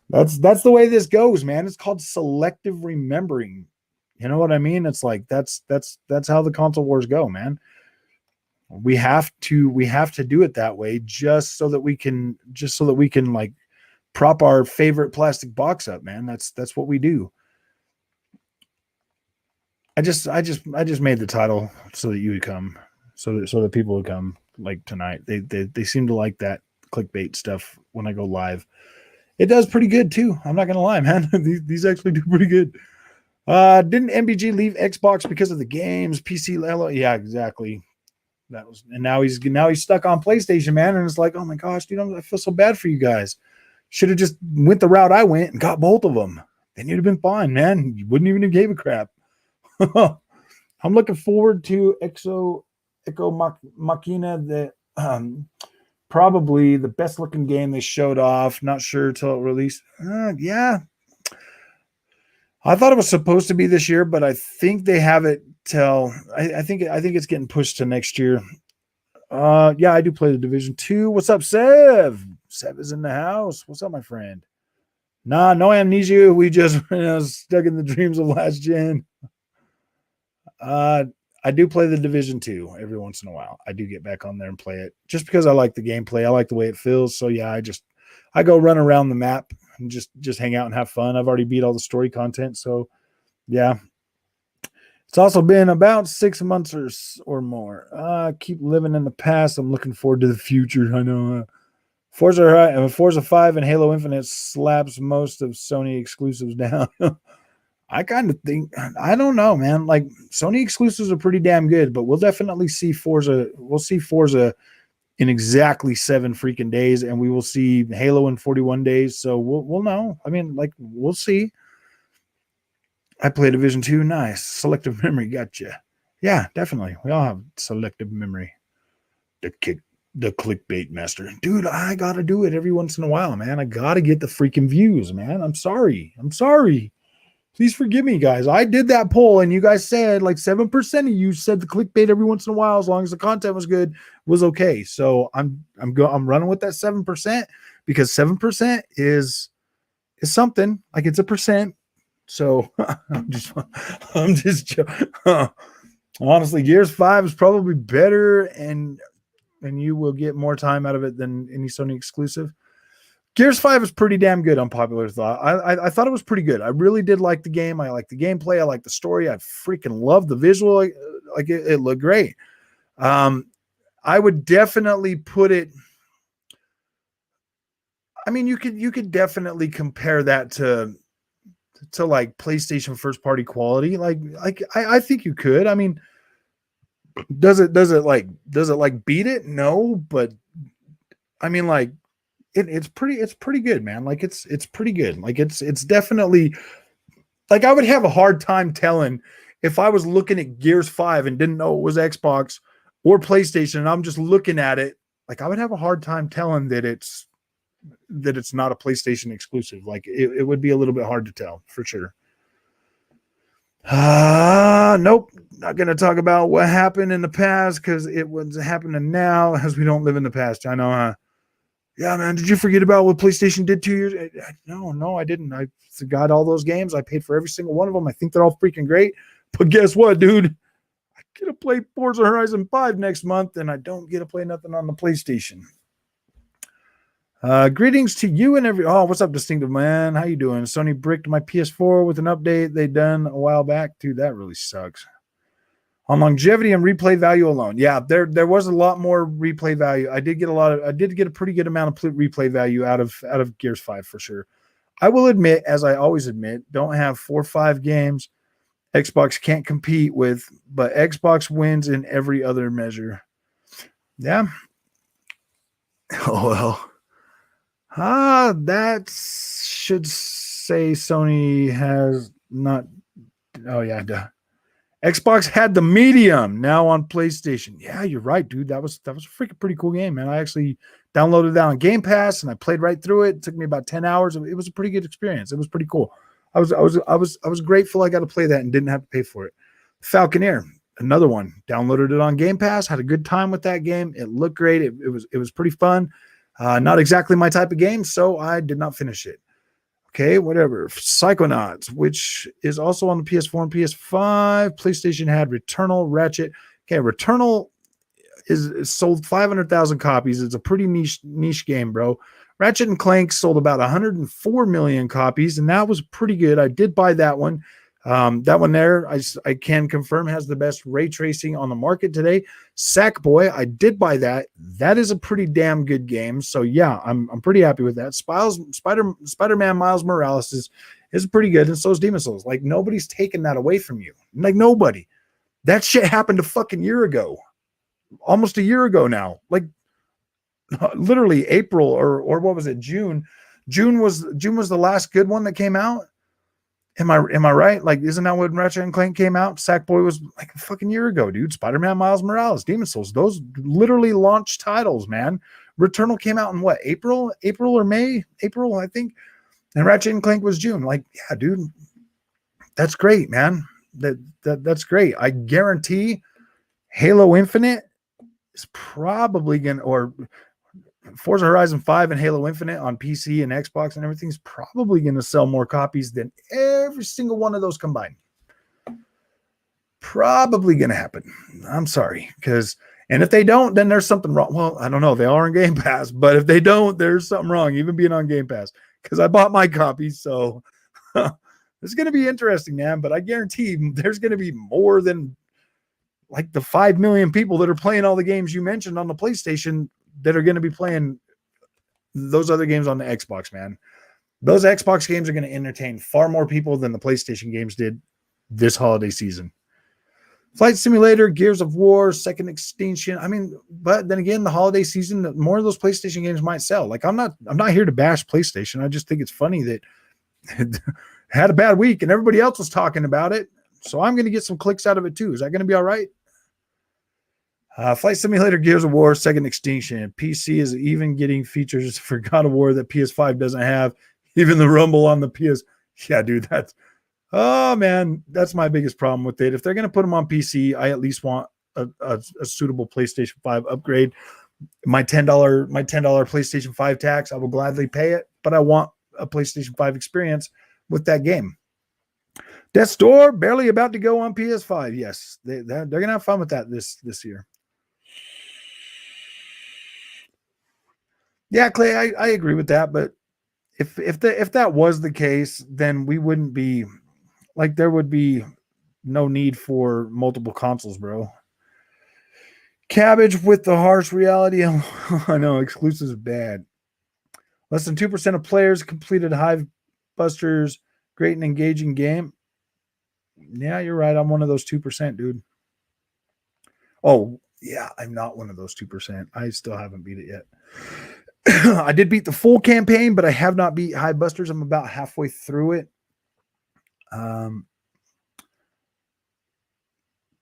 That's the way this goes, man. It's called selective remembering. You know what I mean? It's like that's how the console wars go, man. We have to do it that way just so that we can like prop our favorite plastic box up, man. That's what we do. I just made the title so that you would come, so that people would come like tonight. They seem to like that clickbait stuff when I go live. It does pretty good too. I'm not gonna lie, man. these actually do pretty good. Didn't MBG leave Xbox because of the games? PC Lelo? Yeah, exactly. That was, and now he's stuck on PlayStation, man. And it's like, oh my gosh, dude, I feel so bad for you guys. Should have just went the route I went and got both of them. Then you'd have been fine, man. You wouldn't even have gave a crap. I'm looking forward to Echo Machina, the probably the best looking game they showed off. Not sure till it released. Yeah, I thought it was supposed to be this year, but I think they have it till I think it's getting pushed to next year. Yeah, I do play the Division 2. What's up, Sev? Sev is in the house. What's up, my friend? Nah, no amnesia. We just stuck in the dreams of last gen. I do play the Division 2 every once in a while. I do get back on there and play it just because I like the gameplay. I like the way it feels. So yeah, I go run around the map and just hang out and have fun. I've already beat all the story content. So yeah. It's also been about 6 months or more. Keep living in the past. I'm looking forward to the future. I know. Forza 5 and Halo Infinite slaps most of Sony exclusives down. I kind of think, I don't know, man. Like Sony exclusives are pretty damn good, but we'll definitely see Forza. We'll see Forza in exactly 7 freaking days, and we will see Halo in 41 days. So we'll know. I mean, like we'll see. I play Division 2. Nice. Selective memory. Gotcha. Yeah, definitely. We all have selective memory. The clickbait master. Dude, I got to do it every once in a while, man. I got to get the freaking views, man. I'm sorry. Please forgive me, guys. I did that poll, and you guys said like 7% of you said the clickbait every once in a while, as long as the content was good, was okay. So I'm running with that 7% because 7% is something. Like it's a percent. So I'm just honestly, Gears 5 is probably better, and you will get more time out of it than any Sony exclusive. Gears 5 is pretty damn good, unpopular thought. I thought it was pretty good. I really did like the game. I like the gameplay. I like the story. I freaking love the visual. Like it looked great. I would definitely put it. I mean, you could definitely compare that to like PlayStation first party quality. Like I think you could. I mean, does it like beat it? No, but I mean, like it's pretty good, man. Like it's pretty good. Like it's definitely, like I would have a hard time telling if I was looking at Gears 5 and didn't know it was Xbox or PlayStation, and I'm just looking at it, like I would have a hard time telling that it's not a PlayStation exclusive. Like it would be a little bit hard to tell for sure. Nope. Not going to talk about what happened in the past because it was happening now as we don't live in the past. I know, huh? Yeah, man. Did you forget about what PlayStation did 2 years? No, I didn't. I got all those games. I paid for every single one of them. I think they're all freaking great. But guess what, dude? I get to play Forza Horizon 5 next month, and I don't get to play nothing on the PlayStation. Greetings to you and every. Oh, what's up, Distinctive Man? How you doing? Sony bricked my PS4 with an update they done a while back. Dude, that really sucks. On longevity and replay value alone, yeah, there was a lot more replay value. I did get a pretty good amount of replay value out of Gears 5 for sure. I will admit, as I always admit, don't have 4 or 5 games Xbox can't compete with, but Xbox wins in every other measure. Yeah. Oh well. That should say Sony has not. Oh yeah, duh. Xbox had the medium now on PlayStation. Yeah, you're right, dude. That was a freaking pretty cool game, man. I actually downloaded that on Game Pass and I played right through it. It took me about 10 hours. It was a pretty good experience. It was pretty cool. I was grateful I got to play that and didn't have to pay for it. Falconeer, another one. Downloaded it on Game Pass. Had a good time with that game. It looked great. It was pretty fun. Not exactly my type of game, so I did not finish it. Okay, whatever. Psychonauts, which is also on the PS4 and PS5. PlayStation had Returnal, Ratchet. Okay, Returnal is sold 500,000 copies. It's a pretty niche game, bro. Ratchet and Clank sold about 104 million copies, and that was pretty good. I did buy that one. That one there, I can confirm, has the best ray tracing on the market today. Sackboy, I did buy that. That is a pretty damn good game. So yeah, I'm pretty happy with that. Spider-Man Miles Morales is pretty good, and so is Demon Souls. Like nobody's taking that away from you. Like nobody. That shit happened a fucking year ago, almost a year ago now. Like literally April or what was it? June. June was the last good one that came out. Am I right? Like, isn't that when Ratchet and Clank came out? Sackboy was like a fucking year ago, dude. Spider-Man, Miles Morales, Demon Souls, those literally launched titles, man. Returnal came out in what? April or May? April, I think. And Ratchet and Clank was June. Like, yeah, dude, that's great, man. That's great. I guarantee Halo Infinite is probably gonna, or Forza Horizon 5 and Halo Infinite on PC and Xbox and everything is probably going to sell more copies than every single one of those combined. Probably going to happen. I'm sorry. And if they don't, then there's something wrong. Well, I don't know. They are on Game Pass, but if they don't, there's something wrong, even being on Game Pass, because I bought my copy. So it's going to be interesting, man. But I guarantee there's going to be more than like the 5 million people that are playing all the games you mentioned on the PlayStation that are going to be playing those other games on the Xbox, man. Those Xbox games are going to entertain far more people than the PlayStation games did this holiday season. Flight Simulator, Gears of War, Second Extinction. I mean, but then again, the holiday season, more of those PlayStation games might sell. Like I'm not here to bash PlayStation. I just think it's funny that it had a bad week and everybody else was talking about it. So I'm going to get some clicks out of it too. Is that going to be all right? Flight Simulator, Gears of War, Second Extinction. PC is even getting features for God of War that PS5 doesn't have. Even the Rumble on the PS. Yeah, dude, oh man, that's my biggest problem with it. If they're going to put them on PC, I at least want a suitable PlayStation 5 upgrade. My $10 PlayStation 5 tax, I will gladly pay it, but I want a PlayStation 5 experience with that game. Death's Door, barely about to go on PS5. Yes, they're going to have fun with that this year. Yeah, Clay, I agree with that, but if that was the case, then we wouldn't be like there would be no need for multiple consoles, bro. Cabbage with the harsh reality. I know exclusives bad. Less than 2% of players completed Hive Busters. Great and engaging game. Yeah, you're right. I'm one of those 2%, dude. Oh, yeah, I'm not one of those 2%. I still haven't beat it yet. I did beat the full campaign, but I have not beat Hive Busters. I'm about halfway through it.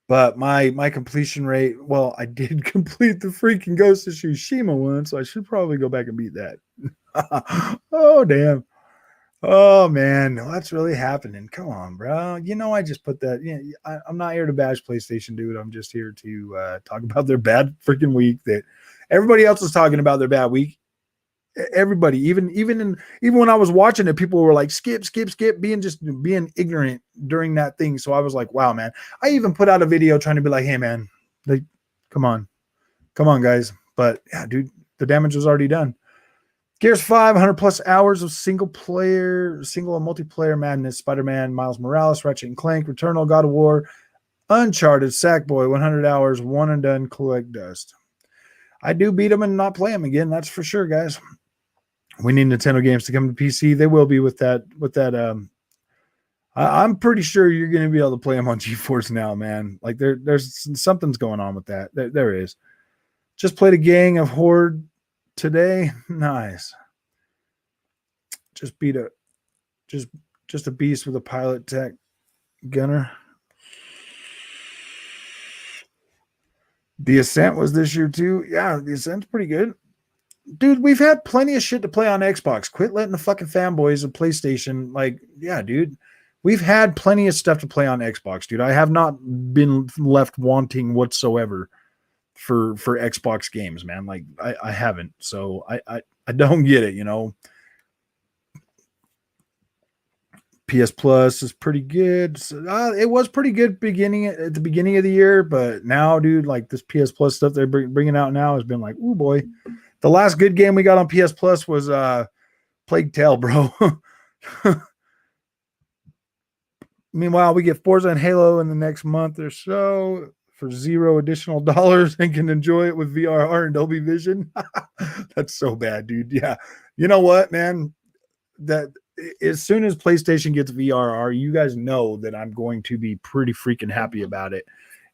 But my completion rate, well, I did complete the freaking Ghost of Tsushima one, so I should probably go back and beat that. Oh, damn. Oh man, what's really happening? Come on, bro. You know, I just put that. I'm not here to bash PlayStation, dude. I'm just here to talk about their bad freaking week. That everybody else is talking about their bad week. Everybody, even when I was watching it, people were like, skip, skip, skip, being ignorant during that thing. So I was like, wow, man. I even put out a video trying to be like, hey, man, like, come on, guys. But yeah, dude, the damage was already done. Gears 5, 100 plus hours of single and multiplayer madness. Spider-Man, Miles Morales, Ratchet and Clank, Returnal, God of War, Uncharted, Sackboy, 100 hours, one and done, collect dust. I do beat them and not play them again. That's for sure, guys. We need Nintendo games to come to PC. They will be with that. I'm pretty sure you're going to be able to play them on GeForce now, man. Like there's something's going on with that. There is. Just played a gang of Horde today. Nice. Just beat a beast with a pilot tech gunner. The Ascent was this year too. Yeah, the Ascent's pretty good. Dude, we've had plenty of shit to play on Xbox. Quit letting the fucking fanboys of PlayStation, like, yeah, dude. We've had plenty of stuff to play on Xbox, dude. I have not been left wanting whatsoever for Xbox games, man. Like I haven't. So I don't get it, you know. PS Plus is pretty good. So, it was pretty good at the beginning of the year, but now, dude, like this PS Plus stuff they're bringing out now has been like, oh boy. The last good game we got on PS Plus was Plague Tale, bro. Meanwhile, we get Forza and Halo in the next month or so for $0 additional and can enjoy it with VRR and Dolby Vision. That's so bad, dude. Yeah. You know what, man? That as soon as PlayStation gets VRR, you guys know that I'm going to be pretty freaking happy about it.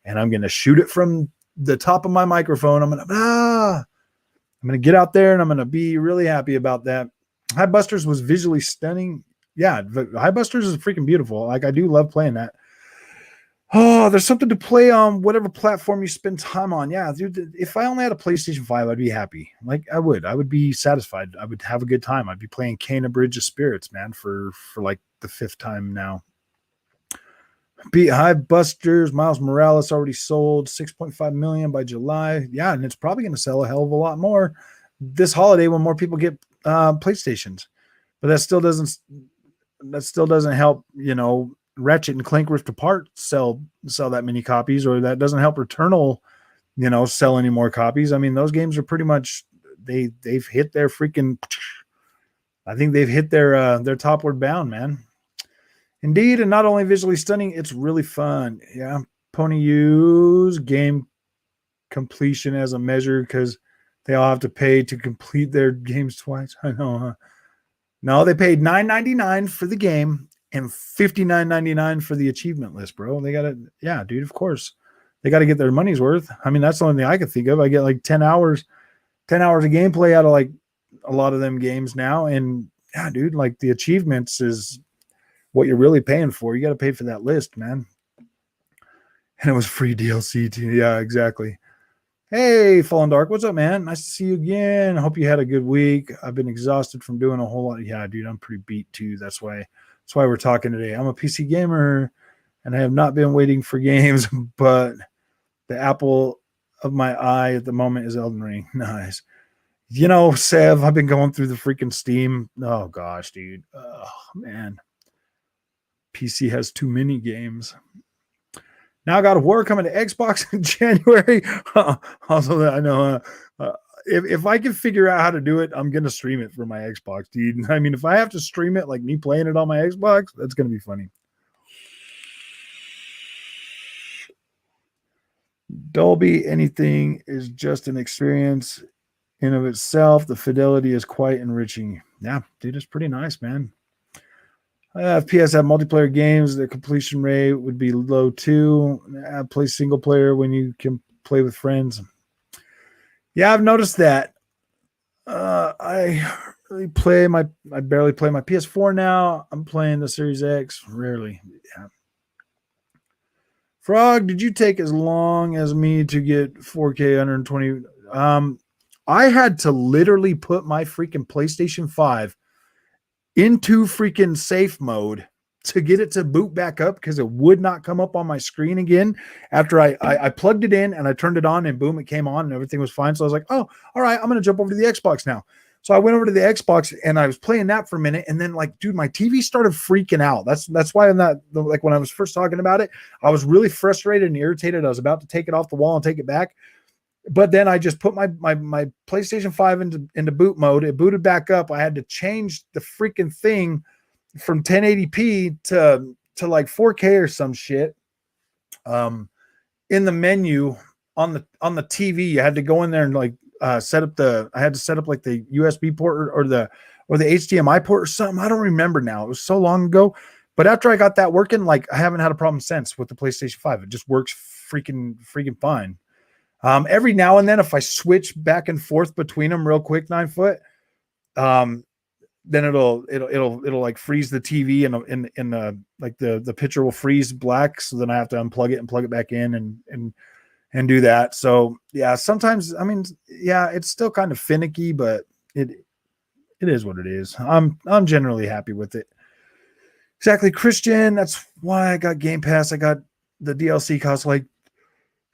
And I'm going to shoot it from the top of my microphone. I'm going to get out there and I'm going to be really happy about that. High Busters was visually stunning. Yeah, High Busters is freaking beautiful. Like, I do love playing that. Oh, there's something to play on whatever platform you spend time on. Yeah, dude, if I only had a PlayStation 5, I'd be happy. Like, I would be satisfied. I would have a good time. I'd be playing Kena Bridge of Spirits, man, for like the 5th time now. Beat High Busters, Miles Morales already sold 6.5 million by July. Yeah, and it's probably going to sell a hell of a lot more this holiday when more people get PlayStations. But that still doesn't help, you know, Ratchet and Clank Rift Apart sell that many copies, or that doesn't help Returnal, you know, sell any more copies. I mean, those games are pretty much they've hit their freaking. I think they've hit their topward bound, man. Indeed, and not only visually stunning, it's really fun. Yeah, Pony use game completion as a measure because they all have to pay to complete their games twice. I know, huh? No, they paid $9.99 for the game and $59.99 for the achievement list, bro. They got it. Yeah, dude, of course. They got to get their money's worth. I mean, that's the only thing I could think of. I get like 10 hours of gameplay out of like a lot of them games now. And yeah, dude, like the achievements is what you're really paying for. You got to pay for that list, man. And it was free DLC too. Yeah, exactly. Hey, Fallen Dark, what's up, man? Nice to see you again. I hope you had a good week. I've been exhausted from doing a whole lot. Yeah, dude, I'm pretty beat too. That's why we're talking today. I'm a PC gamer, and I have not been waiting for games, but the apple of my eye at the moment is Elden Ring. Nice. You know, Sev, I've been going through the freaking Steam. Oh, gosh, dude. Oh, man. PC has too many games. Now God of War coming to Xbox in January. Also, I know if I can figure out how to do it, I'm going to stream it for my Xbox, dude. I mean, if I have to stream it like me playing it on my Xbox, that's going to be funny. Dolby anything is just an experience in of itself. The fidelity is quite enriching. Yeah, dude, it's pretty nice, man. If PS have multiplayer games, the completion rate would be low too. Play single player when you can play with friends. Yeah, I've noticed that. I barely play my PS4 now. I'm playing the Series X rarely. Yeah. Frog, did you take as long as me to get 4K 120? I had to literally put my freaking PlayStation 5 into freaking safe mode to get it to boot back up because it would not come up on my screen again after I plugged it in and I turned it on and boom, it came on and everything was fine. So I was like, oh, all right, I'm going to jump over to the Xbox now. So I went over to the Xbox and I was playing that for a minute. And then like, dude, my TV started freaking out. That's why I'm not like when I was first talking about it, I was really frustrated and irritated. I was about to take it off the wall and take it back. But then I just put my PlayStation 5 into boot mode. It booted back up. I had to change the freaking thing from 1080p to like 4K or some shit. In the menu on the TV, you had to go in there and like set up I had to set up like the USB port or the HDMI port or something. I don't remember now. It was so long ago. But after I got that working, like I haven't had a problem since with the PlayStation 5. It just works freaking fine. Every now and then, if I switch back and forth between them real quick, 9 foot, then it'll like freeze the TV and like the picture will freeze black. So then I have to unplug it and plug it back in and do that. So yeah, sometimes, I mean, yeah, it's still kind of finicky, but it is what it is. I'm generally happy with it. Exactly. Christian. That's why I got Game Pass. I got the DLC cost like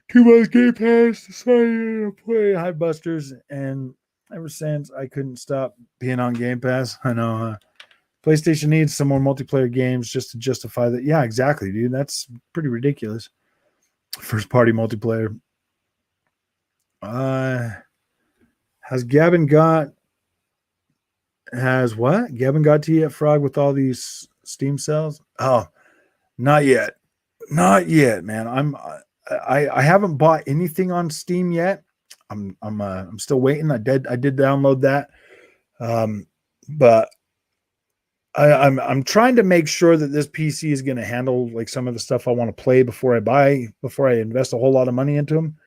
2 months Game Pass to sign in and play Hive Busters, and ever since I couldn't stop being on Game Pass. I know PlayStation needs some more multiplayer games just to justify that. Yeah, exactly, dude. That's pretty ridiculous. First party multiplayer. Has Gavin got to you yet, Frog, with all these Steam sales? Oh, not yet, man. I haven't bought anything on Steam yet. I'm still waiting. I did download that, but I'm trying to make sure that this PC is going to handle like some of the stuff I want to play before I invest a whole lot of money into them.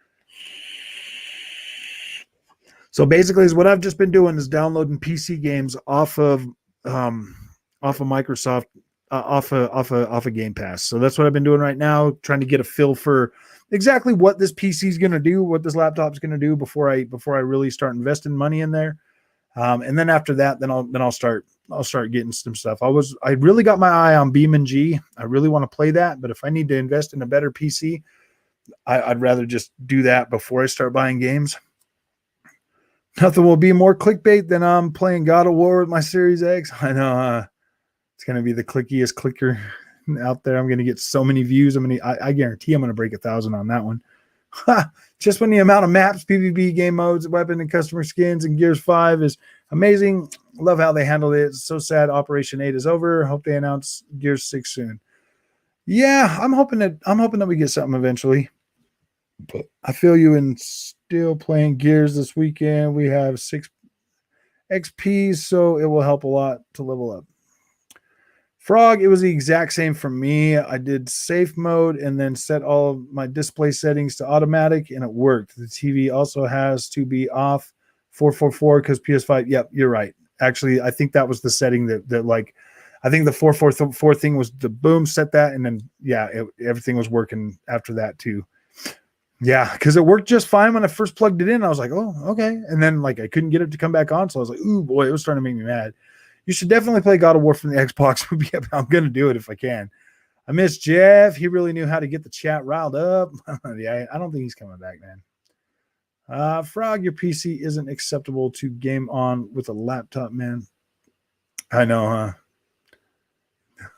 So basically, is what I've just been doing is downloading PC games off of Microsoft, off of Game Pass. So that's what I've been doing right now, trying to get a feel for exactly what this PC is going to do, what this laptop is going to do before I really start investing money in there. And then after that, then I'll start getting some stuff. I really got my eye on Beam and G. I really want to play that, but if I need to invest in a better PC, I'd rather just do that before I start buying games. Nothing will be more clickbait than I'm playing God of War with my Series X. I know it's going to be the clickiest clicker out there. I'm going to get so many views. I guarantee I'm going to break 1,000 on that one. Just when the amount of maps, PvP game modes, weapon and customer skins, and Gears 5 is amazing. Love how they handled it. It's so sad Operation 8 is over. Hope they announce Gears 6 soon. Yeah, I'm hoping that we get something eventually. But I feel you in still playing Gears this weekend. We have 6 XPs, so it will help a lot to level up. Frog, it was the exact same for me. I did safe mode and then set all of my display settings to automatic, and it worked. The TV also has to be off 444 because PS5. Yep, you're right. Actually, I think that was the setting that like, I think the 444 thing was the boom, set that, and then yeah, everything was working after that too. Yeah, because it worked just fine when I first plugged it in. I was like, oh, okay. And then like I couldn't get it to come back on. So I was like, ooh, boy, it was starting to make me mad. You should definitely play God of War from the Xbox. I'm going to do it if I can. I miss Jeff. He really knew how to get the chat riled up. Yeah, I don't think he's coming back, man. Frog, your PC isn't acceptable to game on with a laptop, man. I know,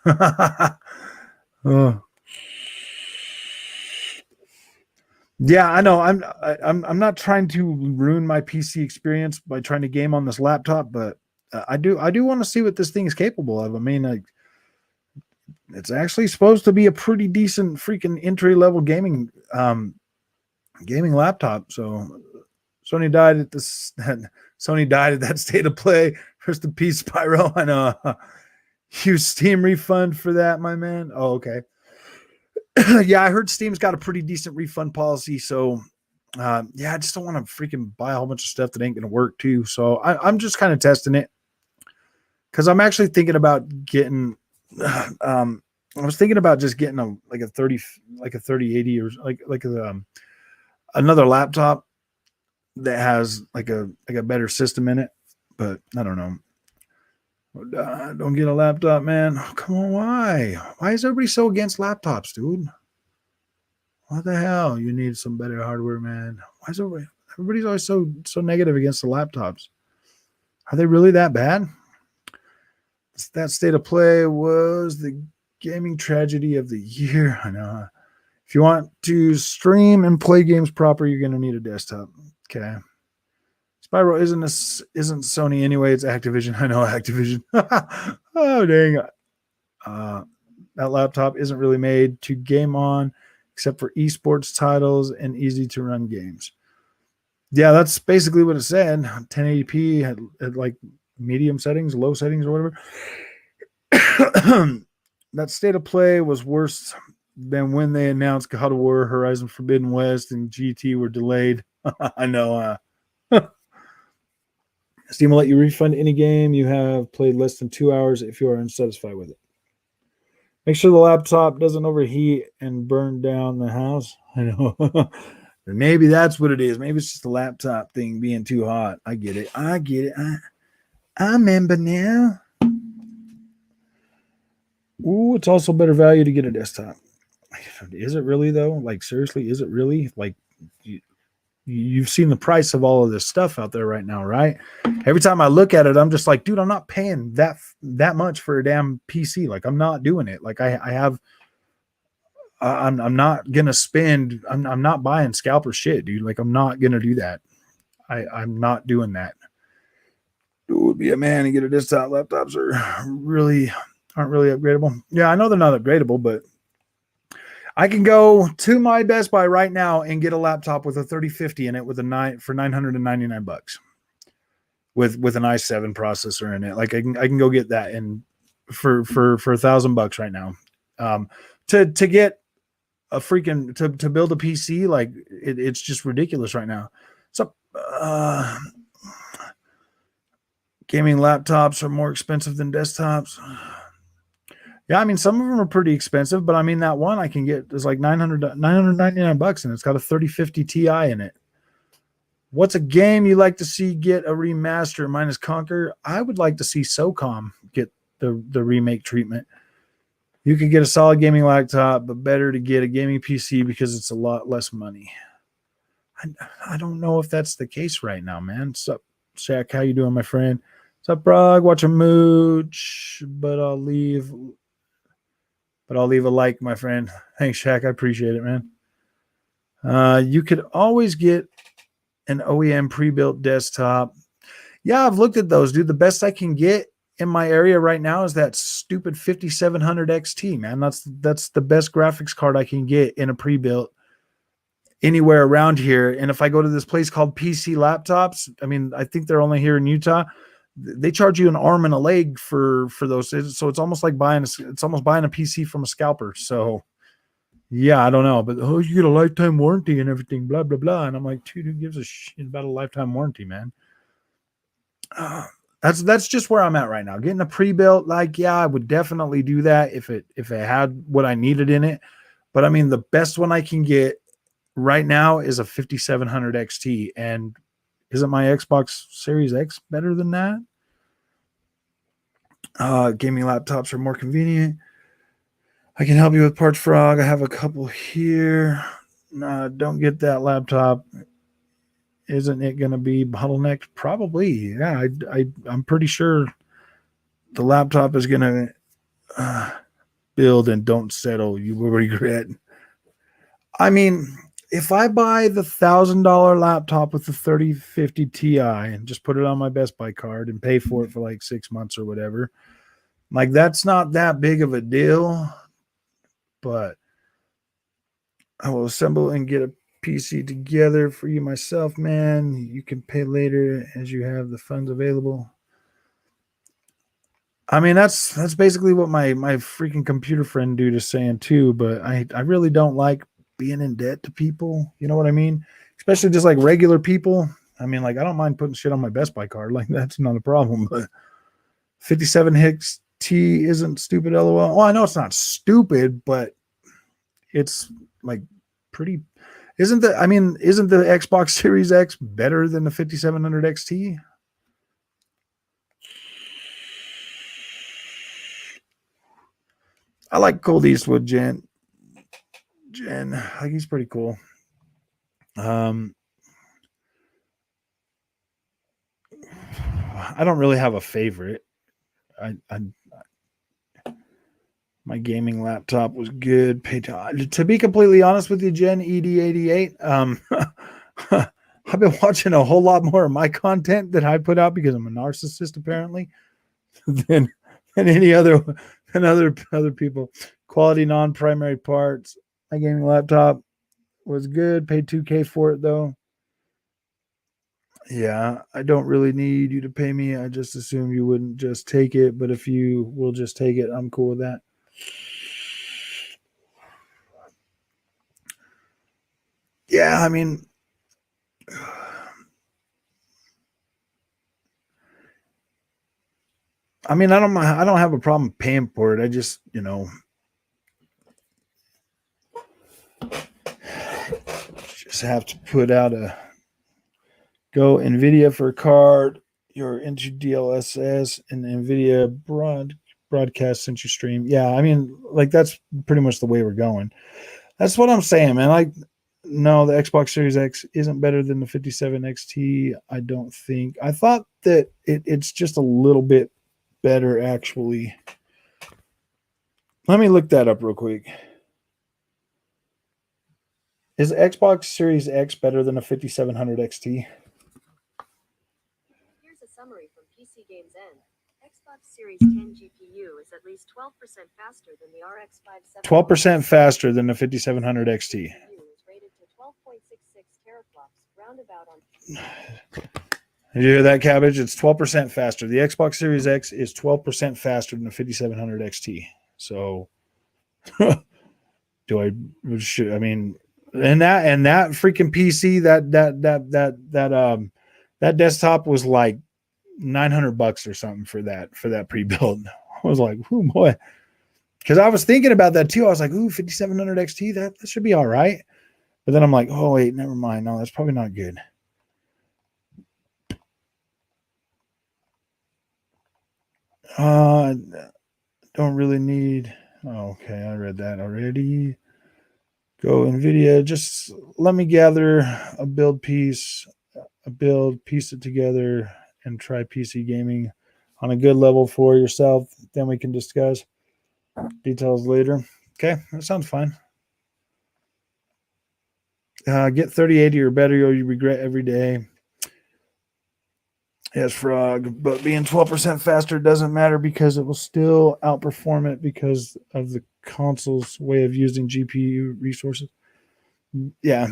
huh? Oh. Yeah, I know. I'm not trying to ruin my PC experience by trying to game on this laptop, but I do want to see what this thing is capable of. I mean, it's actually supposed to be a pretty decent freaking entry level gaming laptop. So Sony died at that state of play. Rest in peace, Spyro. I know. Use Steam refund for that, my man. Oh, okay. Yeah, I heard Steam's got a pretty decent refund policy. So yeah, I just don't want to freaking buy a whole bunch of stuff that ain't going to work too. So I'm just kind of testing it because I'm actually thinking about getting. I was thinking about just getting a 3080 or another laptop that has like a better system in it, but I don't know. Don't get a laptop, man. Oh, come on, why? Why is everybody so against laptops, dude? What the hell? You need some better hardware, man. Why is everybody's always so negative against the laptops? Are they really that bad? That state of play was the gaming tragedy of the year. I know. If you want to stream and play games proper, you're going to need a desktop. Okay. Spyro isn't Sony anyway. It's Activision. I know Activision. Oh dang! That laptop isn't really made to game on, except for esports titles and easy to run games. Yeah, that's basically what it said. 1080p had like medium settings, low settings, or whatever. That state of play was worse than when they announced God of War, Horizon Forbidden West, and GT were delayed. I know. Steam will let you refund any game you have played less than 2 hours if you are unsatisfied with it. Make sure the laptop doesn't overheat and burn down the house. I know. Maybe that's what it is. Maybe it's just the laptop thing being too hot. I get it. I remember now. Ooh, it's also better value to get a desktop. Is it really though? Like seriously, is it really? Like you've seen the price of all of this stuff out there right now, right? Every time I look at it, I'm just like, dude, I'm not paying that much for a damn PC. Like I'm not doing it. Like I'm not gonna spend. I'm not buying scalper shit, dude. Like I'm not gonna do that. I'm not doing that. Dude, be a man and get a desktop. Laptops aren't really upgradable. Yeah, I know they're not upgradable, but I can go to my Best Buy right now and get a laptop with a 3050 in it with for $999 with an i7 processor in it. Like I can go get that and for $1,000 right now. To get a freaking to build a PC, like it's just ridiculous right now. So gaming laptops are more expensive than desktops. Yeah, I mean, some of them are pretty expensive, but I mean, that one I can get is like $999 and it's got a 3050 Ti in it. What's a game you like to see get a remaster? Mine is Conquer. I would like to see SOCOM get the remake treatment. You could get a solid gaming laptop, but better to get a gaming PC because it's a lot less money. I don't know if that's the case right now, man. Sup, Shaq? How you doing, my friend? Sup, Brog? Watch a mooch, but I'll leave a like, my friend. Thanks, Shaq. I appreciate it, man. You could always get an OEM pre-built desktop. Yeah, I've looked at those, dude. The best I can get in my area right now is that stupid 5700 XT, man. That's the best graphics card I can get in a pre-built anywhere around here. And if I go to this place called PC Laptops, I mean, I think they're only here in Utah. They charge you an arm and a leg for those. So it's almost like buying a PC from a scalper. So yeah, I don't know, but you get a lifetime warranty and everything, blah blah blah. And I'm like, dude, who gives a shit about a lifetime warranty, man? That's just where I'm at right now. Getting a pre-built, like, yeah, I would definitely do that if it had what I needed in it. But I mean, the best one I can get right now is a 5700 XT, and isn't my Xbox Series X better than that? Gaming laptops are more convenient. I can help you with parts, Frog. I have a couple here. Don't get that laptop. Isn't it going to be bottlenecked? Probably. Yeah, I'm pretty sure the laptop is going to build and don't settle. You will regret. I mean, if I buy the $1,000 laptop with the 3050 Ti and just put it on my Best Buy card and pay for it for like 6 months or whatever, like that's not that big of a deal. But I will assemble and get a PC together for you myself, man. You can pay later as you have the funds available. I mean, that's basically what my freaking computer friend dude is saying too. But I really don't like being in debt to people. You know what I mean? Especially just like regular people. I mean, like I don't mind putting shit on my Best Buy card. Like that's not a problem. But 57 Hicks T isn't stupid. LOL. Well, I know it's not stupid, but it's like pretty. Isn't the Xbox Series X better than the 5700 XT? I like Cold Eastwood Jen. Like he's pretty cool. I don't really have a favorite. I my gaming laptop was good. To be completely honest with you, Jen ED88. I've been watching a whole lot more of my content that I put out because I'm a narcissist apparently than any other than other people. Quality non-primary parts. My gaming laptop was good. Paid $2K for it though. Yeah, I don't really need you to pay me. I just assume you wouldn't just take it, but if you will just take it, I'm cool with that. Yeah, I mean, I don't have a problem paying for it. I just, just have to put out go NVIDIA for a card, your into DLSS and NVIDIA broadcast since you stream. Yeah, I mean, like that's pretty much the way we're going. That's what I'm saying, man. Like, no, the Xbox Series X isn't better than the 57 XT. I don't think. I thought that it's just a little bit better, actually. Let me look that up real quick. Is the Xbox Series X better than a 5700 XT?
Here's a summary from PC Games End. Xbox Series 10 GPU is at least 12% faster than the RX 570.
12% faster than the 5700 XT.
GPU is rated to 12.66 teraflops, roundabout on.
Did you hear that, Cabbage? It's 12% faster. The Xbox Series X is 12% faster than the 5700 XT. So, and that freaking PC, that desktop was like $900 or something for that pre-built. I was like, oh boy, because I was thinking about that too. I was like, ooh, 5700 XT, that should be all right. But then I'm like, oh wait, never mind. No, that's probably not good. Don't really need. Oh, okay, I read that already. Go NVIDIA. Just let me gather a piece it together, and try PC gaming on a good level for yourself. Then we can discuss details later. Okay, that sounds fine. Get 3080 or better, or you regret every day. Yes, Frog, but being 12% faster doesn't matter because it will still outperform it because of the console's way of using GPU resources. Yeah.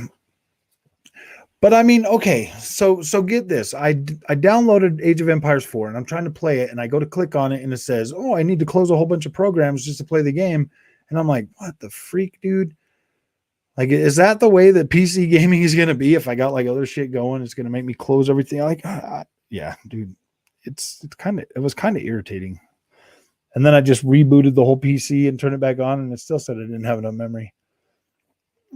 But I mean, okay, so get this. I downloaded Age of Empires 4 and I'm trying to play it and I go to click on it and it says, "Oh, I need to close a whole bunch of programs just to play the game." And I'm like, "What the freak, dude?" Like, is that the way that PC gaming is going to be? If I got like other shit going, it's going to make me close everything. Like, yeah, dude, it was kind of irritating. And then I just rebooted the whole PC and turned it back on, and it still said I didn't have enough memory.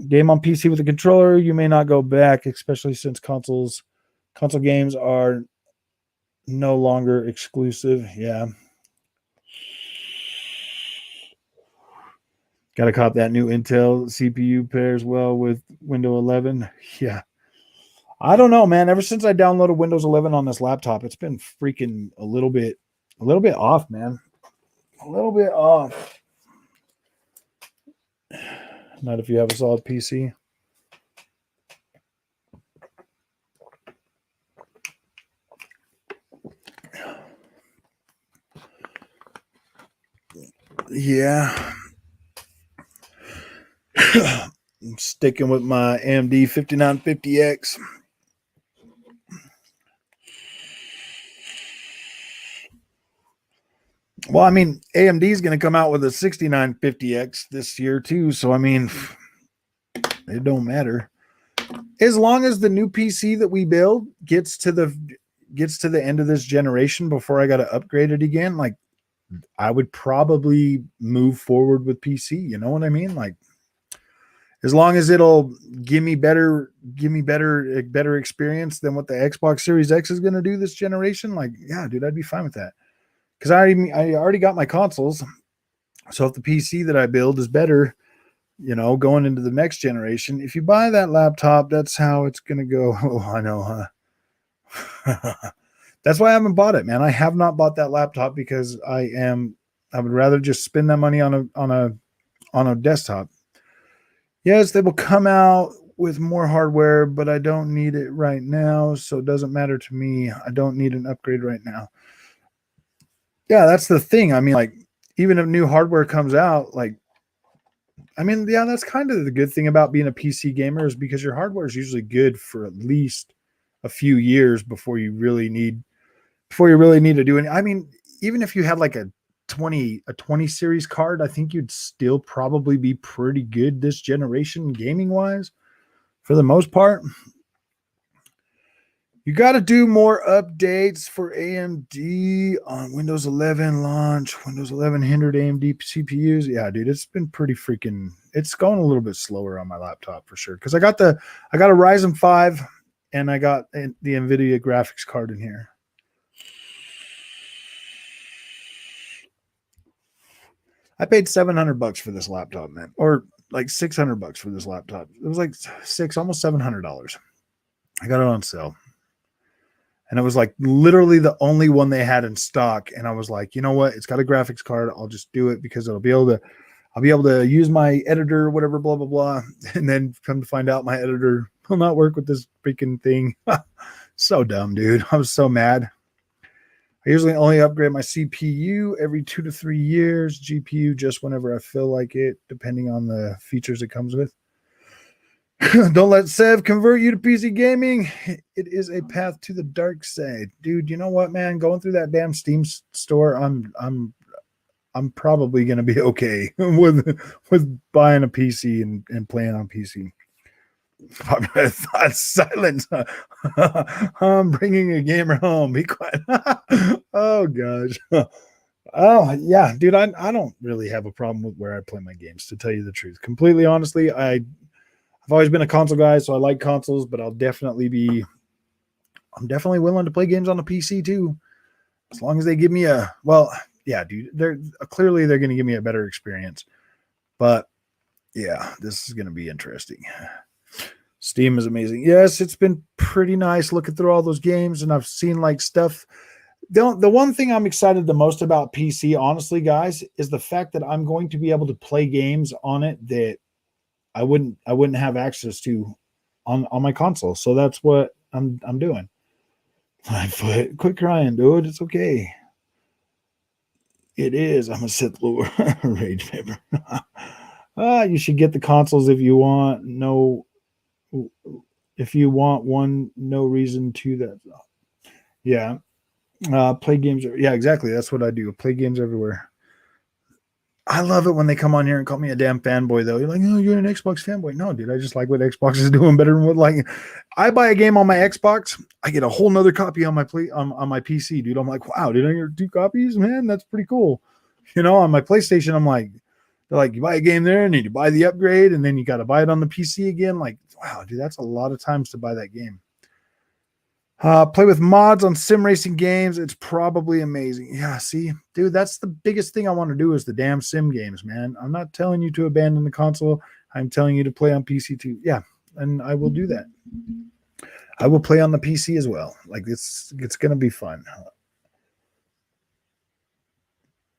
Game on PC with a controller, you may not go back, especially since console games are no longer exclusive. Yeah. Got to cop that new Intel CPU pairs well with Windows 11. Yeah. I don't know, man. Ever since I downloaded Windows 11 on this laptop, it's been freaking a little bit off, man. A little bit off. Not if you have a solid PC. Yeah. I'm sticking with my AMD 5950X. Well, I mean, AMD is going to come out with a 6950X this year too, so I mean, it don't matter. As long as the new PC that we build gets to the end of this generation before I got to upgrade it again, like I would probably move forward with PC. You know what I mean? Like, as long as it'll give me better experience than what the Xbox Series X is going to do this generation, like, yeah, dude, I'd be fine with that. Because I already got my consoles. So if the PC that I build is better, going into the next generation, if you buy that laptop, that's how it's going to go. Oh, I know, huh? That's why I haven't bought it, man. I have not bought that laptop because I would rather just spend that money on a desktop. Yes, they will come out with more hardware, but I don't need it right now, so it doesn't matter to me. I don't need an upgrade right now. Yeah, that's the thing. I mean, like, even if new hardware comes out, like, I mean, yeah, that's kind of the good thing about being a PC gamer is because your hardware is usually good for at least a few years before you really need to do any. I mean, even if you had like a 20 series card, I think you'd still probably be pretty good this generation gaming wise for the most part. You got to do more updates for AMD on Windows 11 launch. Windows 11 hindered AMD CPUs. Yeah, dude, it's been pretty freaking. It's going a little bit slower on my laptop for sure because I got a Ryzen 5 and I got the NVIDIA graphics card in here. I paid $700 for this laptop, man, or like $600 for this laptop. It was like almost $700. I got it on sale. And it was like literally the only one they had in stock. And I was like, you know what? It's got a graphics card. I'll just do it because I'll be able to use my editor, whatever, blah, blah, blah. And then come to find out my editor will not work with this freaking thing. So dumb, dude. I was so mad. I usually only upgrade my CPU every 2 to 3 years, GPU just whenever I feel like it, depending on the features it comes with. Don't let Sev convert you to PC gaming. It is a path to the dark side, dude. You know what, man? Going through that damn Steam store, I'm probably gonna be okay with buying a PC and playing on PC. Silence. I'm bringing a gamer home. Be quiet. Oh gosh. Oh yeah, dude. I don't really have a problem with where I play my games. To tell you the truth, completely honestly, I've always been a console guy, so I like consoles, but I'm definitely willing to play games on the PC too, as long as they give me yeah, dude. They're going to give me a better experience, but yeah, this is going to be interesting. Steam is amazing. Yes, it's been pretty nice looking through all those games, and I've seen like stuff. The one thing I'm excited the most about PC, honestly, guys, is the fact that I'm going to be able to play games on it that I wouldn't have access to on my console. So that's what I'm doing. My foot, quit crying, dude. It's okay. It is. I'm a Sith Lord. Rage paper. You should get the consoles if you want. No, if you want one, no reason to that. Yeah. Play games. Yeah, exactly. That's what I do. Play games everywhere. I love it when they come on here and call me a damn fanboy, though. You're like, oh, you're an Xbox fanboy. No, dude, I just like what Xbox is doing better than what, like, I buy a game on my Xbox, I get a whole nother copy on my on my PC, dude. I'm like, wow, dude, I get 2 copies, man. That's pretty cool. On my PlayStation, I'm like, they're like, you buy a game there and then you buy the upgrade and then you got to buy it on the PC again. Like, wow, dude, that's a lot of times to buy that game. Play with mods on sim racing games. It's probably amazing. Yeah, see, dude, that's the biggest thing I want to do is the damn sim games, man. I'm not telling you to abandon the console. I'm telling you to play on PC too. Yeah, and I will do that. I will play on the PC as well. Like it's going to be fun.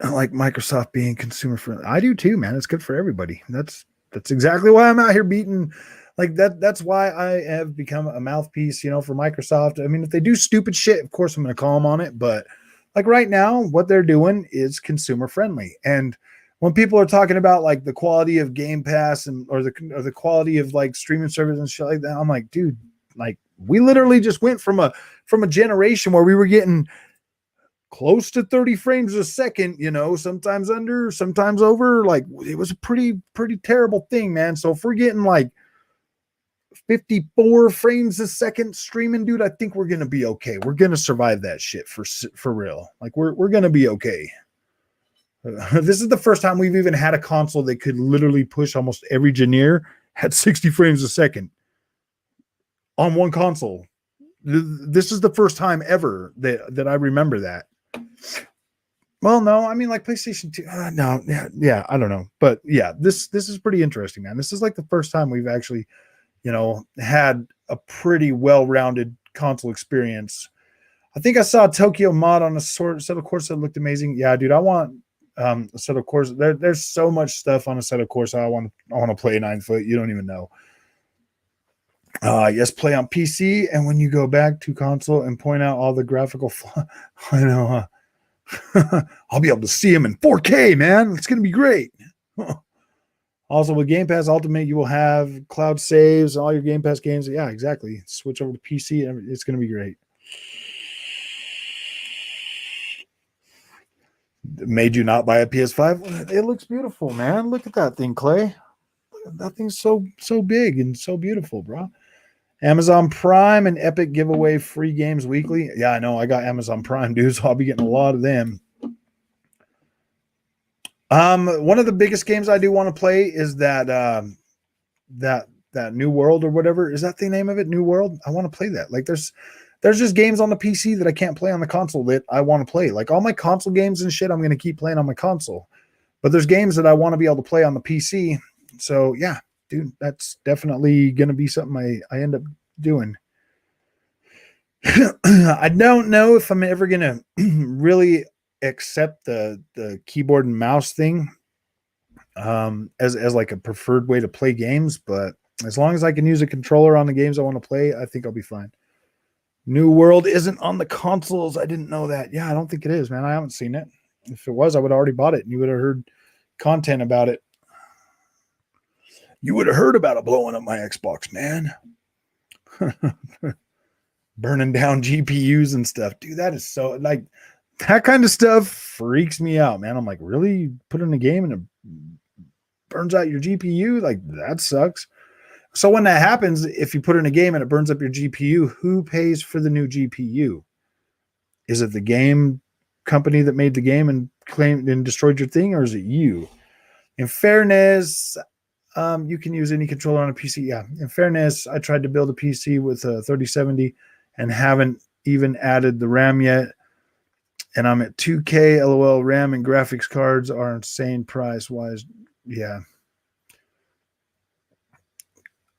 I like Microsoft being consumer friendly. I do too, man. It's good for everybody. That's exactly why I'm out here beating like that. That's why I have become a mouthpiece, for Microsoft. I mean, if they do stupid shit, of course I'm going to call them on it. But like right now, what they're doing is consumer friendly. And when people are talking about like the quality of Game Pass or the quality of like streaming service and shit like that, I'm like, dude, like we literally just went from a generation where we were getting close to 30 frames a second, sometimes under, sometimes over. Like it was a pretty terrible thing, man. So if we're getting like 54 frames a second streaming, dude, I think we're gonna be okay. We're gonna survive that shit for real. Like we're gonna be okay. This is the first time we've even had a console that could literally push almost every genre at 60 frames a second on one console. This is the first time ever that I remember that. Well, no, I mean like PlayStation 2. No, yeah, I don't know, but yeah, this is pretty interesting, man. This is like the first time we've actually, had a pretty well-rounded console experience. I think I saw a Tokyo mod on a set of course that looked amazing. Yeah, dude, I want a set of course. There's so much stuff on a set of course. I want to play 9 foot. You don't even know. Yes, play on PC, and when you go back to console and point out all the graphical flaws, I know. I'll be able to see them in 4K, man. It's gonna be great. Also, with Game Pass Ultimate, you will have cloud saves, all your Game Pass games. Yeah, exactly. Switch over to PC, and it's gonna be great. Made you not buy a PS5? It looks beautiful, man. Look at that thing, Clay. That thing's so big and so beautiful, bro. Amazon Prime and Epic give away free games weekly. Yeah, I know. I got Amazon Prime, dude, so I'll be getting a lot of them. One of the biggest games I do want to play is that New World or whatever. Is that the name of it? New World? I want to play that. Like there's just games on the PC that I can't play on the console that I want to play. Like all my console games and shit, I'm going to keep playing on my console. But there's games that I want to be able to play on the PC. So yeah, dude, that's definitely going to be something I end up doing. I don't know if I'm ever going to really accept the keyboard and mouse thing as like a preferred way to play games, but as long as I can use a controller on the games I want to play, I think I'll be fine. New World isn't on the consoles. I didn't know that. Yeah, I don't think it is, man. I haven't seen it. If it was, I would have already bought it and you would have heard content about it. You would have heard about it blowing up my Xbox, man. Burning down GPUs and stuff. Dude, that is so like that kind of stuff freaks me out, man. I'm like, really? Put in a game and it burns out your GPU? Like that sucks. So when that happens, if you put in a game and it burns up your GPU, who pays for the new GPU? Is it the game company that made the game and claimed and destroyed your thing, or is it you? In fairness, you can use any controller on a PC. Yeah. In fairness, I tried to build a PC with a 3070 and haven't even added the RAM yet. And I'm at 2K. LOL. RAM and graphics cards are insane price wise. Yeah.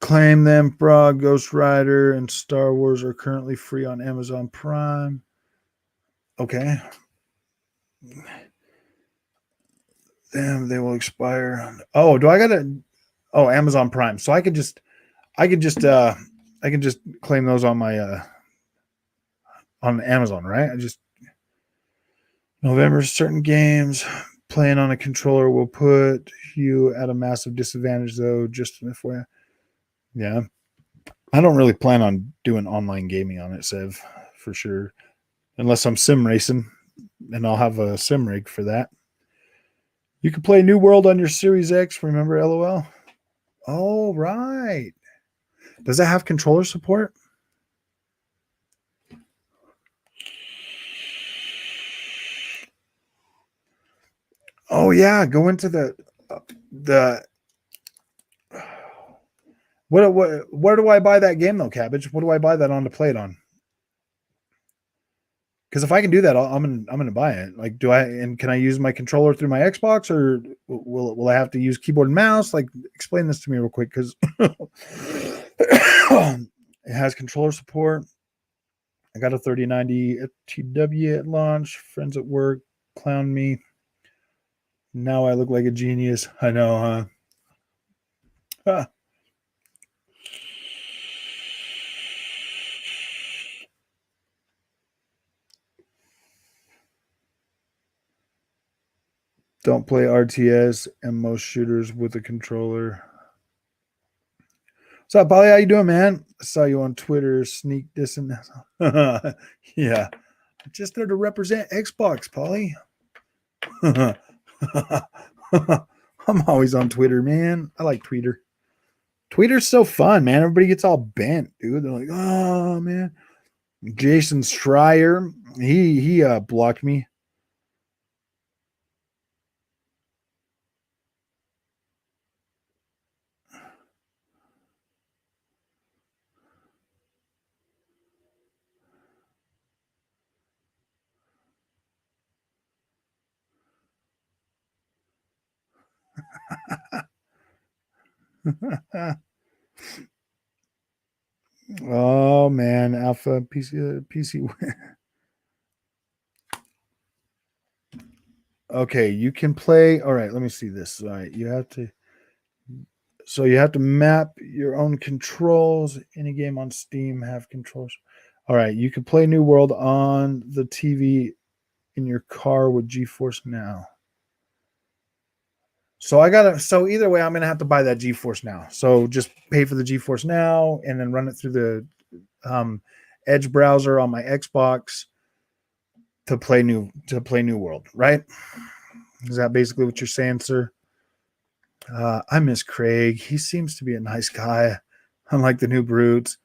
Claim them, Frog, Ghost Rider, and Star Wars are currently free on Amazon Prime. Okay. Damn, they will expire. Oh, do I gotta? Oh, Amazon Prime. So I can just claim those on my on Amazon, right? I just November certain games playing on a controller will put you at a massive disadvantage, though. Just FYI. Yeah, I don't really plan on doing online gaming on it, Sev, for sure. Unless I'm sim racing, and I'll have a sim rig for that. You can play New World on your Series X. Remember, LOL. Oh, right. Does it have controller support? Oh yeah, go into the what where do I buy that game though, Cabbage? What do I buy that on to play it on? Because if I can do that, I'm gonna buy it. Like, do I and can I use my controller through my Xbox, or will I have to use keyboard and mouse? Like, explain this to me real quick, because it has controller support. I got a 3090 TW at launch. Friends at work clown me. Now I look like a genius. I know, huh? Don't play RTS and most shooters with a controller. What's up, Polly? How you doing, man? I saw you on Twitter, sneak dissing. Yeah, just there to represent Xbox, Polly. I'm always on Twitter, man. I like Twitter. Twitter's so fun, man. Everybody gets all bent, dude. They're like, oh man. Jason Schreier, he blocked me. Oh man, Alpha PC. Okay, you can play. All right, let me see this. All right, you have to. So you have to map your own controls. Any game on Steam have controls. All right, you can play New World on the TV in your car with GeForce Now. So so either way, I'm gonna have to buy that GeForce Now. So just pay for the GeForce Now and then run it through the Edge browser on my Xbox to play New World, right? Is that basically what you're saying, sir? I miss Craig. He seems to be a nice guy, unlike the new brutes.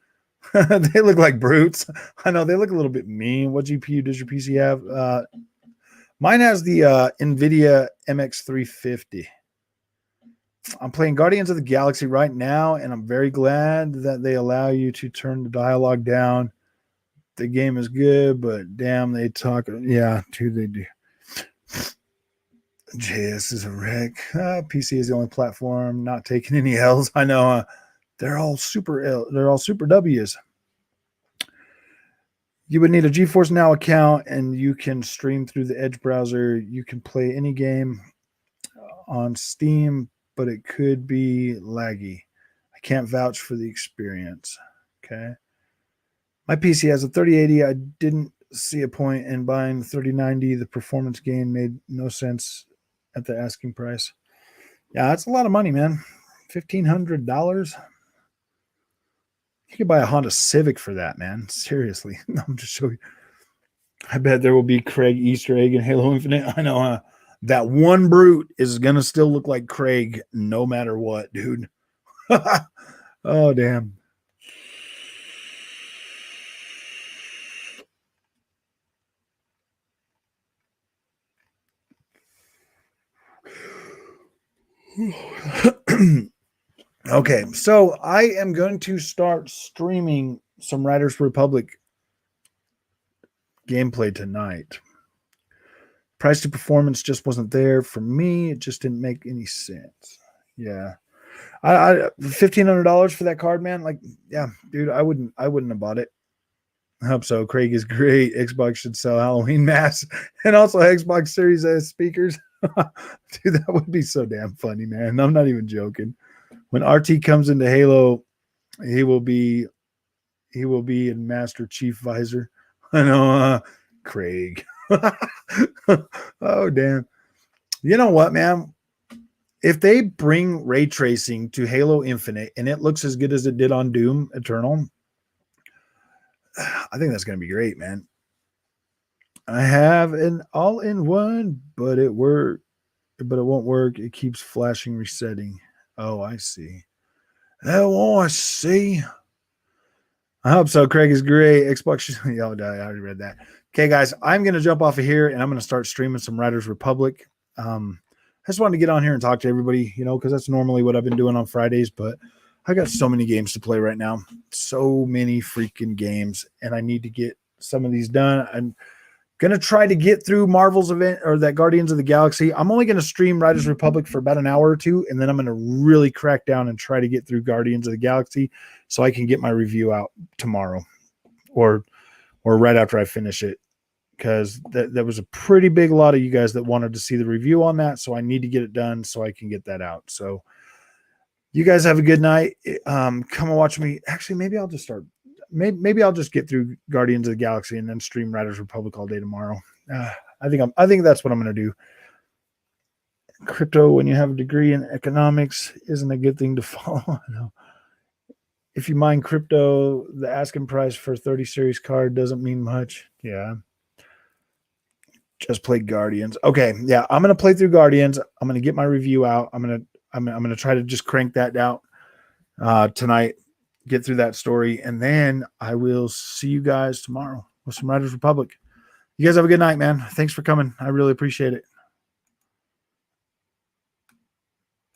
They look like brutes. I know they look a little bit mean. What GPU does your PC have? Mine has the NVIDIA MX350. I'm playing Guardians of the Galaxy right now, and I'm very glad that they allow you to turn the dialogue down. The game is good, but damn, they talk. Yeah, too, they do. JS is a wreck. PC is the only platform not taking any L's. I know. They're all super L. They're all super W's. You would need a GeForce Now account, and you can stream through the Edge browser. You can play any game on Steam, but it could be laggy. I can't vouch for the experience. Okay. My PC has a 3080. I didn't see a point in buying the 3090. The performance gain made no sense at the asking price. Yeah, that's a lot of money, man. $1,500. You could buy a Honda Civic for that, man. Seriously. I'm just showing you. I bet there will be Craig Easter egg in Halo Infinite. I know that one brute is going to still look like Craig no matter what, dude. Oh, damn. Okay, so I am going to start streaming some Riders Republic gameplay tonight. Price to performance just wasn't there for me. It just didn't make any sense. Yeah, I $1,500 for that card, man. Like, yeah, dude, I wouldn't have bought it. I hope so. Craig is great. Xbox should sell Halloween masks and also Xbox Series S speakers. Dude, that would be so damn funny, man. I'm not even joking. When RT comes into Halo, he will be in Master Chief visor. I know, Craig. Oh, damn. You know what, man? If they bring ray tracing to Halo Infinite and it looks as good as it did on Doom Eternal, I think that's going to be great, man. I have an all-in-one, but it won't work. It keeps flashing resetting. Oh, I see. Oh, I see. I hope so. Craig is great. Xbox. Oh, I already read that. Okay, guys, I'm going to jump off of here and I'm going to start streaming some Riders Republic. I just wanted to get on here and talk to everybody, because that's normally what I've been doing on Fridays, but I got so many games to play right now. So many freaking games, and I need to get some of these done. I'm going to try to get through Marvel's event or that Guardians of the Galaxy. I'm only going to stream Riders Republic for about an hour or two, and then I'm going to really crack down and try to get through Guardians of the Galaxy so I can get my review out tomorrow or right after I finish it, because there was a pretty big lot of you guys that wanted to see the review on that, so I need to get it done so I can get that out. So you guys have a good night. Come and watch me. Actually, maybe I'll just start. Maybe I'll just get through Guardians of the Galaxy and then stream Riders Republic all day tomorrow. I think that's what I'm going to do. Crypto, when you have a degree in economics, isn't a good thing to follow. I know. If you mine crypto, the asking price for a 30 series card doesn't mean much. Yeah. Just play Guardians. Okay, yeah, I'm gonna play through Guardians. I'm gonna get my review out. I'm gonna try to just crank that out tonight, get through that story, and then I will see you guys tomorrow with some Riders Republic. You guys have a good night, man. Thanks for coming. I really appreciate it.